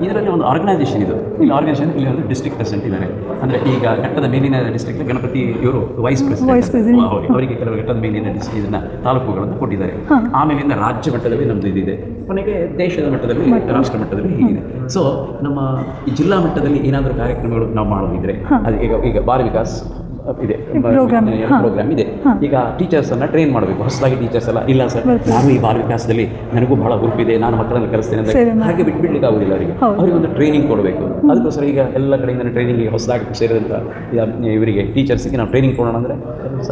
ಇದರಲ್ಲಿ ಒಂದು ಆರ್ಗನೈಸೇಷನ್ ಇದು. ಇಲ್ಲಿ ಆರ್ಗನೈಸೇಷನ್ ಇಲ್ಲಿ ಒಂದು ಡಿಸ್ಟ್ರಿಕ್ಟ್ ಪ್ರೆಸಿಡೆಂಟ್ ಇದ್ದಾರೆ. ಅಂದರೆ ಈಗ ಘಟ್ಟದ ಮೇಲಿನ ಡಿಸ್ಟ್ರಿಕ್ಟ್ ಗಣಪತಿ ಇವರು ವೈಸ್ ಪ್ರೆಸಿಡೆಂಟ್, ಅವರಿಗೆ ಕೆಲವು ಘಟ್ಟದ ಮೇಲಿನ ಇದನ್ನ ತಾಲೂಕುಗಳನ್ನು ಕೊಟ್ಟಿದ್ದಾರೆ. ಆಮೇಲಿಂದ ರಾಜ್ಯ ಮಟ್ಟದಲ್ಲಿ ನಮ್ಮದು ಇದಿದೆ. ಕೊನೆಗೆ ದೇಶದ ಮಟ್ಟದಲ್ಲಿ, ರಾಷ್ಟ್ರ ಮಟ್ಟದಲ್ಲಿ ಹೀಗಿದೆ. ಸೊ ನಮ್ಮ ಈ ಜಿಲ್ಲಾ ಮಟ್ಟದಲ್ಲಿ ಏನಾದರೂ ಕಾರ್ಯಕ್ರಮಗಳು ನಾವು ಮಾಡೋದಿದ್ರೆ ಅದು ಈಗ ಬಾಲ ವಿಕಾಸ್ ಇದೆ, ಪ್ರೋಗ್ರಾಮ್ ಇದೆ. ಈಗ ಟೀಚರ್ಸನ್ನು ಟ್ರೈನ್ ಮಾಡಬೇಕು, ಹೊಸದಾಗಿ ಟೀಚರ್ಸ್ ಎಲ್ಲ ಇಲ್ಲ ಸರ್ ನಾನು ಈ ಬಾಲ ವಿಕಾಸದಲ್ಲಿ ನನಗೂ ಬಹಳ ಗುರುಪಿದೆ, ನಾನು ಮಕ್ಕಳನ್ನು ಕಲಿಸ್ತೇನೆ ಅಂದರೆ ಹಾಗೆ ಬಿಟ್ಬಿಡ್ಲಿಕ್ಕೆ ಆಗೋದಿಲ್ಲ. ಅವರಿಗೆ ಒಂದು ಟ್ರೈನಿಂಗ್ ಕೊಡಬೇಕು. ಅದಕ್ಕೋಸ್ಕರ ಈಗ ಎಲ್ಲ ಕಡೆಯಿಂದ ಟ್ರೈನಿಂಗ್ ಹೊಸದಾಗಿ ಸೇರಿದಂಥ ಇವರಿಗೆ ಟೀಚರ್ಸಿಗೆ ನಾವು ಟ್ರೈನಿಂಗ್ ಕೊಡೋಣ ಅಂದರೆ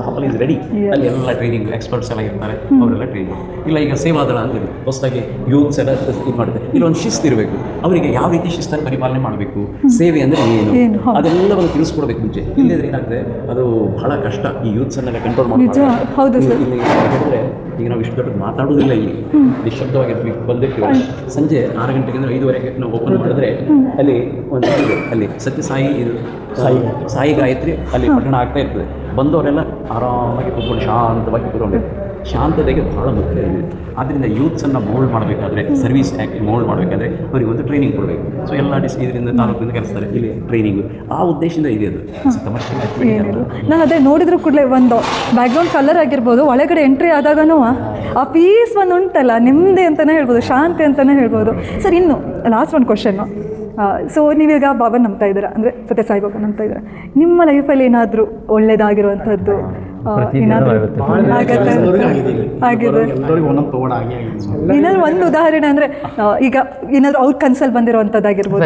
ಹಾಲ್ ಇಸ್ ರೆಡಿ. ಅಲ್ಲಿ ಎಲ್ಲ ಟ್ರೈನಿಂಗ್ ಎಕ್ಸ್ಪರ್ಟ್ಸ್ ಎಲ್ಲ ಇರ್ತಾರೆ, ಅವರೆಲ್ಲ ಟ್ರೈನಿಂಗ್. ಇಲ್ಲ ಈಗ ಸೇವಾದಳ ಅಂತಿದೆ, ಹೊಸದಾಗಿ ಯೂತ್ಸ್ ಎಲ್ಲ ಇದು ಮಾಡುತ್ತೆ. ಇಲ್ಲೊಂದು ಶಿಸ್ತು ಇರಬೇಕು. ಅವರಿಗೆ ಯಾವ ರೀತಿ ಶಿಸ್ತನ್ನು ಪರಿಪಾಲನೆ ಮಾಡಬೇಕು, ಸೇವೆ ಅಂದರೆ ಏನು, ಅದೆಲ್ಲವನ್ನು ತಿಳಿಸ್ಕೊಡ್ಬೇಕು ಮುಂಚೆ. ಇಲ್ಲದ್ರೆ ಏನಾಗ್ತದೆ ಅದು ಬಹಳ ಕಷ್ಟ ಈ ಯೂತ್ಸನ್ನೆಲ್ಲ ಕಂಟ್ರೋಲ್ ಮಾಡೋದು. ಇಲ್ಲಿ ಹೇಳಿದ್ರೆ ಈಗ ನಾವು ಇಷ್ಟು ದೊಡ್ಡ ಮಾತಾಡೋದಿಲ್ಲ, ಇಲ್ಲಿ ನಿಶಬ್ದವಾಗಿ ಬಂದಿರ್ತೀವಿ. ಸಂಜೆ 6 ಗಂಟೆಗೆ ಅಂದರೆ 5:30 ನಾವು ಓಪನ್ ಮಾಡಿದ್ರೆ ಅಲ್ಲಿ ಒಂದು ಅಲ್ಲಿ ಸತ್ಯಸಾಯಿ ಇದು ಸಾಯಿ ಗಾಯತ್ರಿ ಅಲ್ಲಿ ಪಠಣ ಆಗ್ತಾ ಇರ್ತದೆ. ಬಂದವರೆಲ್ಲ ಆರಾಮಾಗಿ ಕೂತ್ಕೊಂಡು ಶಾಂತವಾಗಿ ಕೂತ್ಕೊಂಡಿರ್ತಾರೆ. ಶಾಂತತೆಗೆ ಬಹಳ ಮುಖ್ಯ ಇದೆ. ಆದ್ದರಿಂದ ಯೂತ್ಸನ್ನು ಮೋಲ್ಡ್ ಮಾಡಬೇಕಾದ್ರೆ, ಸರ್ವಿಸ್ ಆ್ಯಕ್ಟ್ ಮೋಲ್ಡ್ ಮಾಡಬೇಕಾದ್ರೆ ಅವರಿಗೆ ಒಂದು ಟ್ರೈನಿಂಗ್ ಕೊಡಬೇಕು. ಸೊ ಎಲ್ಲ ಇದರಿಂದ ತಾಲೂಕಿಂದ ಕಲಿಸ್ತಾರೆ ಇಲ್ಲಿ ಟ್ರೈನಿಂಗು. ಆ ಉದ್ದೇಶದಿಂದ ಇದೆ ಅದು ಕಮರ್ಷಿಯಲ್ ಆ್ಯಕ್ಟಿವಿಟಿ. ನಾನು ಅದೇ ನೋಡಿದ್ರು ಕೂಡಲೇ ಒಂದು ಬ್ಯಾಕ್ಗ್ರೌಂಡ್ ಕಲರ್ ಆಗಿರ್ಬೋದು, ಒಳಗಡೆ ಎಂಟ್ರಿ ಆದಾಗನೂ ಆ ಪೀಸ್ ಒಂದು ಉಂಟಲ್ಲ, ನೆಮ್ಮದಿ ಅಂತಲೇ ಹೇಳ್ಬೋದು, ಶಾಂತಿ ಅಂತಲೇ ಹೇಳ್ಬೋದು. ಸರ್ ಇನ್ನು ಲಾಸ್ಟ್ ಒಂದು ಕ್ವಶನ್ನು. ಸೊ ನೀವೀಗ ಬಾಬಾ ನಂಬ್ತಾ ಇದ್ದೀರಾ, ಅಂದರೆ ಸತ್ಯ ಸಾಯಿಬಾಬಾ ನಂಬ್ತಾ ಇದ್ದೀರಾ. ನಿಮ್ಮ ಲೈಫಲ್ಲಿ ಏನಾದರೂ ಒಳ್ಳೇದಾಗಿರುವಂಥದ್ದು ಏನಾದರೂ ಒಂದು ಉದಾಹರಣೆ ಅಂದರೆ ಈಗ ಏನಾದರೂ ಅವ್ರ ಕನ್ಸಲ್ಲಿ ಬಂದಿರುವಂಥದ್ದಾಗಿರ್ಬೋದು?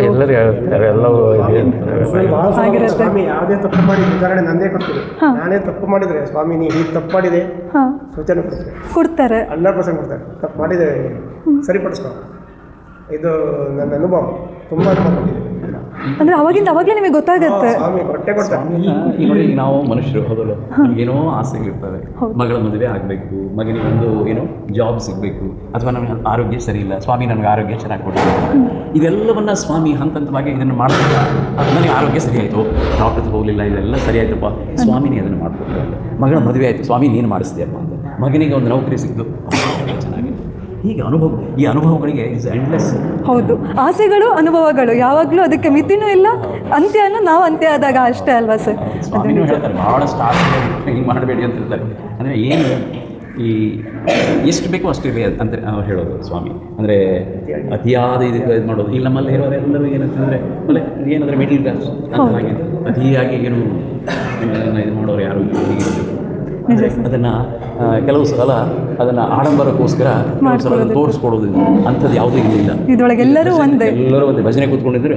ಸ್ವಾಮಿ ಯಾವುದೇ ತಪ್ಪು ಮಾಡಿ ಉದಾಹರಣೆ ನಂದೇ ಕೊಡ್ತೀನಿ. ನಾನೇ ತಪ್ಪು ಮಾಡಿದರೆ ಸ್ವಾಮಿ ನೀ ಹೀಗೆ ತಪ್ಪು ಮಾಡಿದೆ ಸೂಚನೆ ಕೊಡ್ತಾರೆ. 100% ಕೊಡ್ತಾರೆ. ತಪ್ಪು ಮಾಡಿದರೆ ಸರಿಪಡಿಸ್ಕೊ, ಇದು ನನ್ನ ಅನುಭವ. ತುಂಬ ಅನುಭವ ಕೊಟ್ಟಿದೆ. ಅಂದರೆ ಅವಾಗಲೇ ನಿಮಗೆ ಗೊತ್ತಾಗತ್ತೆ. ಸ್ವಾಮಿ ಹೊಟ್ಟೆ ಕೊಡ್ತಾರೆ. ಈಗ ನೋಡಿ, ಈಗ ನಾವು ಮನುಷ್ಯರು ಹೌದಲ್ಲ, ಏನೋ ಆಸೆಗಳಿರ್ತವೆ. ಮಗಳ ಮದುವೆ ಆಗಬೇಕು, ಮಗನಿಗೆ ಒಂದು ಏನೋ ಜಾಬ್ ಸಿಗಬೇಕು, ಅಥವಾ ನಮಗೆ ಆರೋಗ್ಯ ಸರಿ ಇಲ್ಲ, ಸ್ವಾಮಿ ನನಗೆ ಆರೋಗ್ಯ ಚೆನ್ನಾಗಿ ಕೊಡಬೇಕು. ಇದೆಲ್ಲವನ್ನ ಸ್ವಾಮಿ ಹಂತ ಹಂತವಾಗಿ ಇದನ್ನು ಮಾಡ್ತಿಲ್ಲ. ಅದು ನನಗೆ ಆರೋಗ್ಯ ಸರಿ ಆಯಿತು, ಡಾಕ್ಟರ್ಸ್ ಹೋಗಲಿಲ್ಲ, ಇದೆಲ್ಲ ಸರಿ ಆಯ್ತಪ್ಪ, ಸ್ವಾಮಿನೇ ಅದನ್ನು ಮಾಡ್ಕೊಡ್ತಾರೆ. ಮಗಳ ಮದುವೆ ಆಯಿತು, ಸ್ವಾಮಿ ನೀನು ಮಾಡಿಸ್ತೀಯಪ್ಪ ಅಂತ. ಮಗನಿಗೆ ಒಂದು ನೌಕರಿ ಸಿಕ್ತು, ಚೆನ್ನಾಗಿ. ಹೀಗೆ ಈ ಅನುಭವಗಳಿಗೆ ಇಸ್ ಎಂಡ್ಲೆಸ್. ಹೌದು, ಆಸೆಗಳು ಅನುಭವಗಳು ಯಾವಾಗಲೂ ಅದಕ್ಕೆ ಮಿತಿನೂ ಇಲ್ಲ, ಅಂತ್ಯನೂ ನಾವು ಅಂತ್ಯ ಆದಾಗ ಅಷ್ಟೇ ಅಲ್ವಾ ಸರ್? ಸ್ವಾಮಿನೂ ಹೇಳ್ತಾರೆ ಭಾಳಷ್ಟು ಆಸೆ ಹಿಂಗೆ ಮಾಡಬೇಡಿ ಅಂತ ಹೇಳ್ತಾರೆ. ಅಂದರೆ ಏನು ಈ ಎಷ್ಟು ಬೇಕೋ ಅಷ್ಟು ಇರಲಿ ಅಂತ ಅವ್ರು ಹೇಳೋದು ಸ್ವಾಮಿ. ಅಂದರೆ ಅತಿಯಾದ ಇದು ಮಾಡೋದು. ಈಗ ನಮ್ಮಲ್ಲಿ ಇರೋರೆಲ್ಲರೂ ಏನಂತಂದರೆ ಏನಂದರೆ ಮಿಡ್ಲ್ ಕ್ಲಾಸ್ ಹಾಗೆ ಅತಿಯಾಗಿ ಏನು ಇದು ಮಾಡೋರು ಯಾರು ಅದನ್ನು ಕೆಲವು ಸಲ ಅದನ್ನು ಆಡಂಬರಕ್ಕೋಸ್ಕರ ತೋರಿಸ್ಕೊಡೋದು ಅಂಥದ್ದು ಯಾವುದೂ ಇರಲಿಲ್ಲ. ಇದರೊಳಗೆ ಎಲ್ಲರೂ ಒಂದೇ ಭಜನೆ ಕೂತ್ಕೊಂಡಿದ್ರು.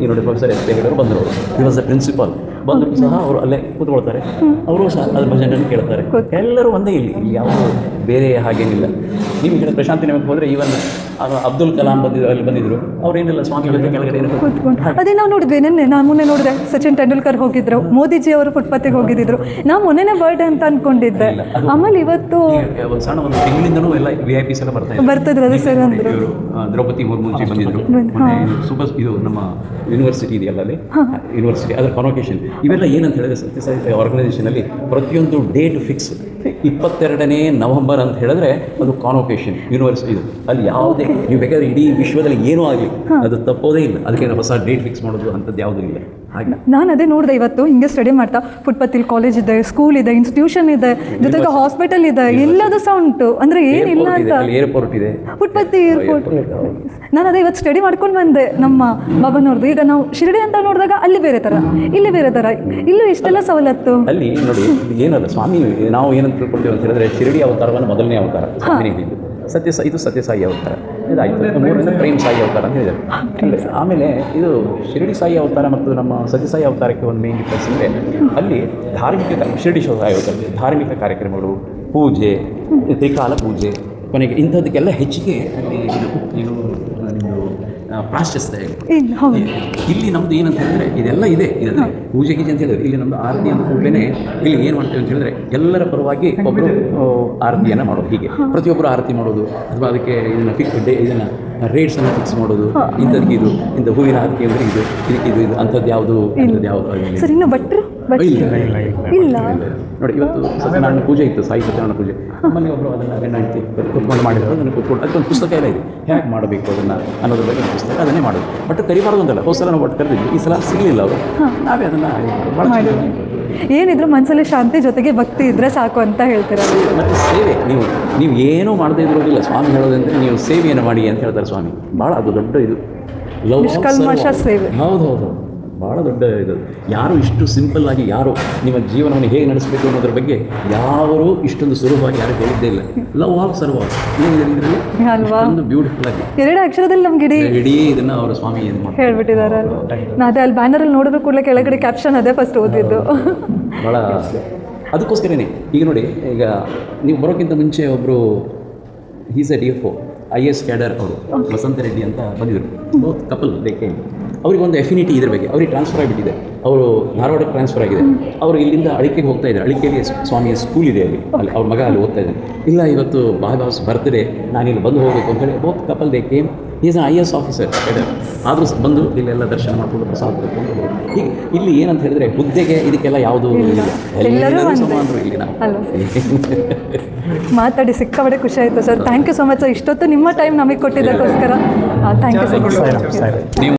ಈ ನೋಡಿ ಪ್ರೊಫೆಸರ್ ಎಸ್ ಪಿ ಬಂದರು, ಈ ವಾಸ್ ದ ಪ್ರಿನ್ಸಿಪಾಲ್. ಬಂದರೂ ಸಹ ಅವರು ಅಲ್ಲೇ ಕೂತ್ಕೊಳ್ತಾರೆ, ಅವರು ಸಹ ಅದ್ರ ಭಜನೆಯನ್ನು ಕೇಳ್ತಾರೆ. ಎಲ್ಲರೂ ಒಂದೇ ಇಲ್ಲಿ ಯಾವುದು ಬೇರೆ ಹಾಗೇನಿಲ್ಲ. ನೀವು ಈಗ ಪ್ರಶಾಂತಿ ನಿಮಗೆ ಹೋದರೆ ಈವನ್ ಅಬ್ದುಲ್ ಕಲಾಂ ಅಲ್ಲಿ ಬಂದಿದ್ರು, ಅವ್ರೇನಿಲ್ಲ ಸ್ವಾಮಿ ಕೆಳಗಡೆ ಅದೇ ನಾವು ನೋಡಿದ್ವಿ. ನಾನು ಮೊನ್ನೆ ನೋಡಿದೆ, ಸಚಿನ್ ತೆಂಡೂಲ್ಕರ್ ಹೋಗಿದ್ರು, ಮೋದಿಜಿ ಅವರು ಫುಟ್ಪಾತಿಗೆ ಹೋಗಿದ್ರು. ನಾವು ಮೊನ್ನೆನೇ ಬರ್ಡೇ ಅಂತ ಅನ್ಕೊಂಡಿದ್ದೆ. ಆಮೇಲೆ ಇವತ್ತು ಸಣ್ಣ ಒಂದು ತಿಂಗಳಿಂದನೂ ಎಲ್ಲ VIP ಎಲ್ಲ ಬರ್ತಿದ್ರು. ಅದೇ ಸರ್ ಅಂದರು. ಇವರು ದ್ರೌಪದಿ ಮುರ್ಮುಜಿ ಬಂದಿದ್ರು. ಸೂಪರ್ ಇದು ನಮ್ಮ ಯೂನಿವರ್ಸಿಟಿ ಇದೆಯಲ್ಲ, ಅಲ್ಲಿ ಯೂನಿವರ್ಸಿಟಿ ಅದರ ಕಾನ್ವೊಕೇಶನ್ ಇವೆಲ್ಲ ಏನಂತ ಹೇಳಿದ್ರೆ ಸತ್ಯಸಾಯಿ ಆರ್ಗನೈಸೇಷನಲ್ಲಿ ಪ್ರತಿಯೊಂದು ಡೇಟ್ ಫಿಕ್ಸ್. 22ನೇ ನವೆಂಬರ್ ಅಂತ ಹೇಳಿದ್ರೆ ಅದು ಕಾನ್ವೊಕೇಶನ್ ಯೂನಿವರ್ಸಿಟಿ. ಇದು ಅಲ್ಲಿ ಯಾವುದೇ ನೀವು ಬೇಕಾದ್ರೆ ಇಡೀ ವಿಶ್ವದಲ್ಲಿ ಏನೂ ಆಗಲಿ ಅದು ತಪ್ಪೋದೇ ಇಲ್ಲ. ಅದಕ್ಕೆ ಹೊಸ ಡೇಟ್ ಫಿಕ್ಸ್ ಮಾಡೋದು ಅಂಥದ್ದು ಯಾವುದೂ ಇಲ್ಲ. ಹಾಗೆ ನಾನು ಅದೇ ನೋಡಿದೆ ಇವತ್ತು, ಹಿಂಗೆ ಸ್ಟಡಿ ಮಾಡ್ತಾ ಫುಟ್ಪಾತಿಲ್ ಕಾಲೇಜ್ ಇದೆ, ಸ್ಕೂಲ್ ಇದೆ, ಇನ್ಸ್ಟಿಟ್ಯೂಷನ್ ಇದೆ, ಜೊತೆಗೆ ಹಾಸ್ಪಿಟಲ್ ಇದೆ, ಎಲ್ಲದೂ ಸಹ ಉಂಟು. ಅಂದರೆ ಏನಿಲ್ಲ ಅಂತ. ಏರ್ಪೋರ್ಟ್ ಇದೆ, ಫುಟ್ಪಾತಿ ಏರ್ಪೋರ್ಟ್. ನಾನು ಅದೇ ಇವತ್ತು ಸ್ಟಡಿ ಮಾಡ್ಕೊಂಡು ಬಂದೆ ನಮ್ಮ ಬಾಬನವ್ರದ್ದು. ಈಗ ನಾವು ಶಿರಡಿ ಅಂತ ನೋಡಿದಾಗ ಅಲ್ಲಿ ಬೇರೆ ಥರ, ಇಲ್ಲಿ ಬೇರೆ ಥರ, ಇಲ್ಲೂ ಇಷ್ಟೆಲ್ಲ ಸವಲತ್ತು. ಅಲ್ಲಿ ನೋಡಿ ಏನಲ್ಲ ಸ್ವಾಮಿ, ನಾವು ಏನಂತ ತಿಳ್ಕೊಳ್ತೀವಿ ಅಂತ ಹೇಳಿದ್ರೆ ಶಿರಡಿ ಅವತಾರವನ್ನು ಮೊದಲನೇ ಅವತಾರ ಇದು ಸತ್ಯಸಾಯಿ ಅವತಾರ ಇದಾಯಿತು. ಮೂರನೇ ಪ್ರೇಮ್ ಸಾಯಿ ಅವತಾರ ಅಂತ ಹೇಳಿದ್ದಾರೆ. ಆಮೇಲೆ ಇದು ಶಿರಡಿ ಸಾಯಿ ಅವತಾರ ಮತ್ತು ನಮ್ಮ ಸತ್ಯಸಾಯಿ ಅವತಾರಕ್ಕೆ ಒಂದು ಮೇನ್ ಡಿಫ್ರೆನ್ಸ್ ಅಂದರೆ ಅಲ್ಲಿ ಧಾರ್ಮಿಕ ಶಿರಡಿ ಸಾಯಿ ಅವತಾರ ಧಾರ್ಮಿಕ ಕಾರ್ಯಕ್ರಮಗಳು, ಪೂಜೆ, ತ್ರಿಕಾಲ ಪೂಜೆ, ಕೊನೆಗೆ ಇಂಥದ್ದಕ್ಕೆಲ್ಲ ಹೆಚ್ಚಿಗೆ ಅಲ್ಲಿ ಇದು ಪ್ರಾಶಸ್ತ್ಯ ಇದೆ. ಇಲ್ಲಿ ನಮ್ಮದು ಏನಂತ ಹೇಳಿದ್ರೆ ಇದೆಲ್ಲ ಇದೆ. ಇದರಲ್ಲಿ ಪೂಜೆ ಗೀಜೆ ಅಂತ ಹೇಳಿದ್ರೆ ಇಲ್ಲಿ ನಮ್ಮದು ಆರತಿ ಅಂತ ಕೂಡಲೇ ಇಲ್ಲಿ ಏನು ಮಾಡ್ತೇವೆ ಅಂತ ಹೇಳಿದ್ರೆ ಎಲ್ಲರ ಪರವಾಗಿ ಒಬ್ಬರು ಆರತಿಯನ್ನು ಮಾಡೋದು. ಹೀಗೆ ಪ್ರತಿಯೊಬ್ಬರು ಆರತಿ ಮಾಡೋದು, ಅಥವಾ ಅದಕ್ಕೆ ಇದನ್ನು ರೇಟ್ಸನ್ನು ಫಿಕ್ಸ್ ಮಾಡೋದು. ಇಂಥದ್ದಕ್ಕೆ ಇದು ಇಂಥ ಹೂವಿನ ಆರತಿ ಅಂದರೆ ಇದು ಇದಕ್ಕೆ ಅಂಥದ್ದು ಯಾವುದು ಸರ್. ಇನ್ನು ಭಟ್ರು ಇಲ್ಲ ನೋಡಿ, ಇವತ್ತು ಸತ್ಯನಾರಾಯಣ ಪೂಜೆ ಇತ್ತು, ಸಾಯಿ ಸತ್ಯನಾರಾಯಣ ಪೂಜೆ. ನಮ್ಮಲ್ಲಿ ಒಬ್ಬರು ಅದನ್ನು ಹೆಣ್ಣಾಯ್ತಿ ಕುತ್ಕೊಂಡು ಮಾಡಿದ್ರು. ಅದನ್ನು ಕೂತ್ಕೊಂಡು ಅದಕ್ಕೊಂದು ಪುಸ್ತಕ ಎಲ್ಲ ಇದೆ, ಹೇಗೆ ಮಾಡಬೇಕು ಅದನ್ನು ಅನ್ನೋದ್ರ ಬಗ್ಗೆ ಒಂದು ಪುಸ್ತಕ, ಅದನ್ನೇ ಮಾಡೋದು. ಬಟ್ ಕರಿಬಾರ್ದು ಅಂತಲ್ಲ, ಹೋದ ಸಲ ನಾವು ಒಟ್ಟು ಕರೆದಿದ್ವಿ, ಈ ಸಲ ಸಿಗಲಿಲ್ಲ ಅವರು, ನಾವೇ ಅದನ್ನು ಏನಿದ್ರು ಮನಸ್ಸಲ್ಲಿ ಶಾಂತಿ ಜೊತೆಗೆ ಭಕ್ತಿ ಇದ್ದರೆ ಸಾಕು ಅಂತ ಹೇಳ್ತಾರೆ. ಮತ್ತು ಸೇವೆ, ನೀವು ಏನೂ ಮಾಡದೇ ಇರೋದಿಲ್ಲ. ಸ್ವಾಮಿ ಹೇಳೋದಂದರೆ ನೀವು ಸೇವೆಯನ್ನು ಮಾಡಿ ಅಂತ ಹೇಳ್ತಾರೆ ಸ್ವಾಮಿ. ಭಾಳ ಅದು ದೊಡ್ಡ ಇದು ನಿಷ್ಕಲ್ಮಶ ಸೇವೆ. ಹೌದು, ಭಾಳ ದೊಡ್ಡ ಇದು. ಯಾರು ಇಷ್ಟು ಸಿಂಪಲ್ ಆಗಿ ಯಾರು ನಿಮ್ಮ ಜೀವನವನ್ನು ಹೇಗೆ ನಡೆಸಬೇಕು ಅನ್ನೋದ್ರ ಬಗ್ಗೆ ಯಾರು ಇಷ್ಟೊಂದು ಸುಲಭವಾಗಿ ಯಾರು ಹೇಳಿದ್ದೇ ಇಲ್ಲ. ಲವ್ ಆಲ್ ಸರ್ವ್ ಒಂದು ಬ್ಯೂಟಿಫುಲ್ ಆಗಿ 2 ಅಕ್ಷರದಲ್ಲಿ ನಮ್ಗೆ ಇಡೀ ಇದನ್ನು ಅವರು ಸ್ವಾಮಿ ಏನು ಹೇಳ್ಬಿಟ್ಟಿದ್ದಾರೆ. ಅದೇ ಅಲ್ಲಿ ಬ್ಯಾನರಲ್ಲಿ ನೋಡಿದ್ರು ಕೂಡಲೇ ಕೆಳಗಡೆ ಕ್ಯಾಪ್ಷನ್ ಅದೇ ಫಸ್ಟ್ ಓದಿದ್ದು. ಭಾಳ ಅದಕ್ಕೋಸ್ಕರನೇ ಈಗ ನೋಡಿ, ಈಗ ನೀವು ಬರೋಕ್ಕಿಂತ ಮುಂಚೆ ಒಬ್ಬರು is A DFO IAS cadre ಅವರು ವಸಂತ ರೆಡ್ಡಿ ಅಂತ ಬಂದಿದ್ದರು. ಬೋತ್ ಕಪಲ್ ಲೇಕೆ ಅವ್ರಿಗೆ ಎಫಿನಿಟಿ ಇದ್ರ ಬಗ್ಗೆ. ಅವ್ರಿಗೆ ಟ್ರಾನ್ಸ್ಫರ್ ಆಗಿಬಿಟ್ಟಿದೆ, ಅವರು ಧಾರವಾಡಕ್ಕೆ ಟ್ರಾನ್ಸ್ಫರ್ ಆಗಿದೆ. ಅವರು ಇಲ್ಲಿಂದ ಅಳಿಕೆಗೆ ಹೋಗ್ತಾ ಇದ್ದಾರೆ. ಅಳಿಕೆಯಲ್ಲಿ ಸ್ವಾಮಿಯ ಸ್ಕೂಲ್ ಇದೆ, ಅಲ್ಲಿ ಅವ್ರ ಮಗ ಅಲ್ಲಿ ಓದ್ತಾ ಇದ್ದಾನೆ. ಇಲ್ಲ ಇವತ್ತು ಬಾಸ್ ಬರ್ತ್ಡೇ, ನಾನಿಲ್ಲಿ ಬಂದು ಹೋಗಬೇಕು ಅಂತ ಹೇಳಿ both couple they came. Is an IAS officer cadre, ಆದರೂ ಬಂದು ಇಲ್ಲೆಲ್ಲ ದರ್ಶನ ಮಾಡ್ಕೊಂಡು ಪ್ರಸಾದ ಪಡ್ಕೊಂಡು ಹೀಗೆ. ಇಲ್ಲಿ ಏನಂತ ಹೇಳಿದ್ರೆ ಹುದ್ದೆಗೆ ಇದಕ್ಕೆಲ್ಲ ಯಾವುದೂ ಇಲ್ಲ, ಎಲ್ಲರೂ ಸಮಾನರು ಇಲ್ಲಿ ನಾವು. ಮಾತಾಡಿ ಸಿಕ್ಕಾಬಡೆ ಖುಷಿ ಆಯಿತು sir. Thank you so much sir. ಇಷ್ಟೊತ್ತು ನಿಮ್ಮ ಟೈಮ್ ನಮಗೆ ಕೊಟ್ಟಿದ್ದಕ್ಕೋಸ್ಕರ ಥ್ಯಾಂಕ್ ಯು ಸೊ ಮಚ್. ನೀವು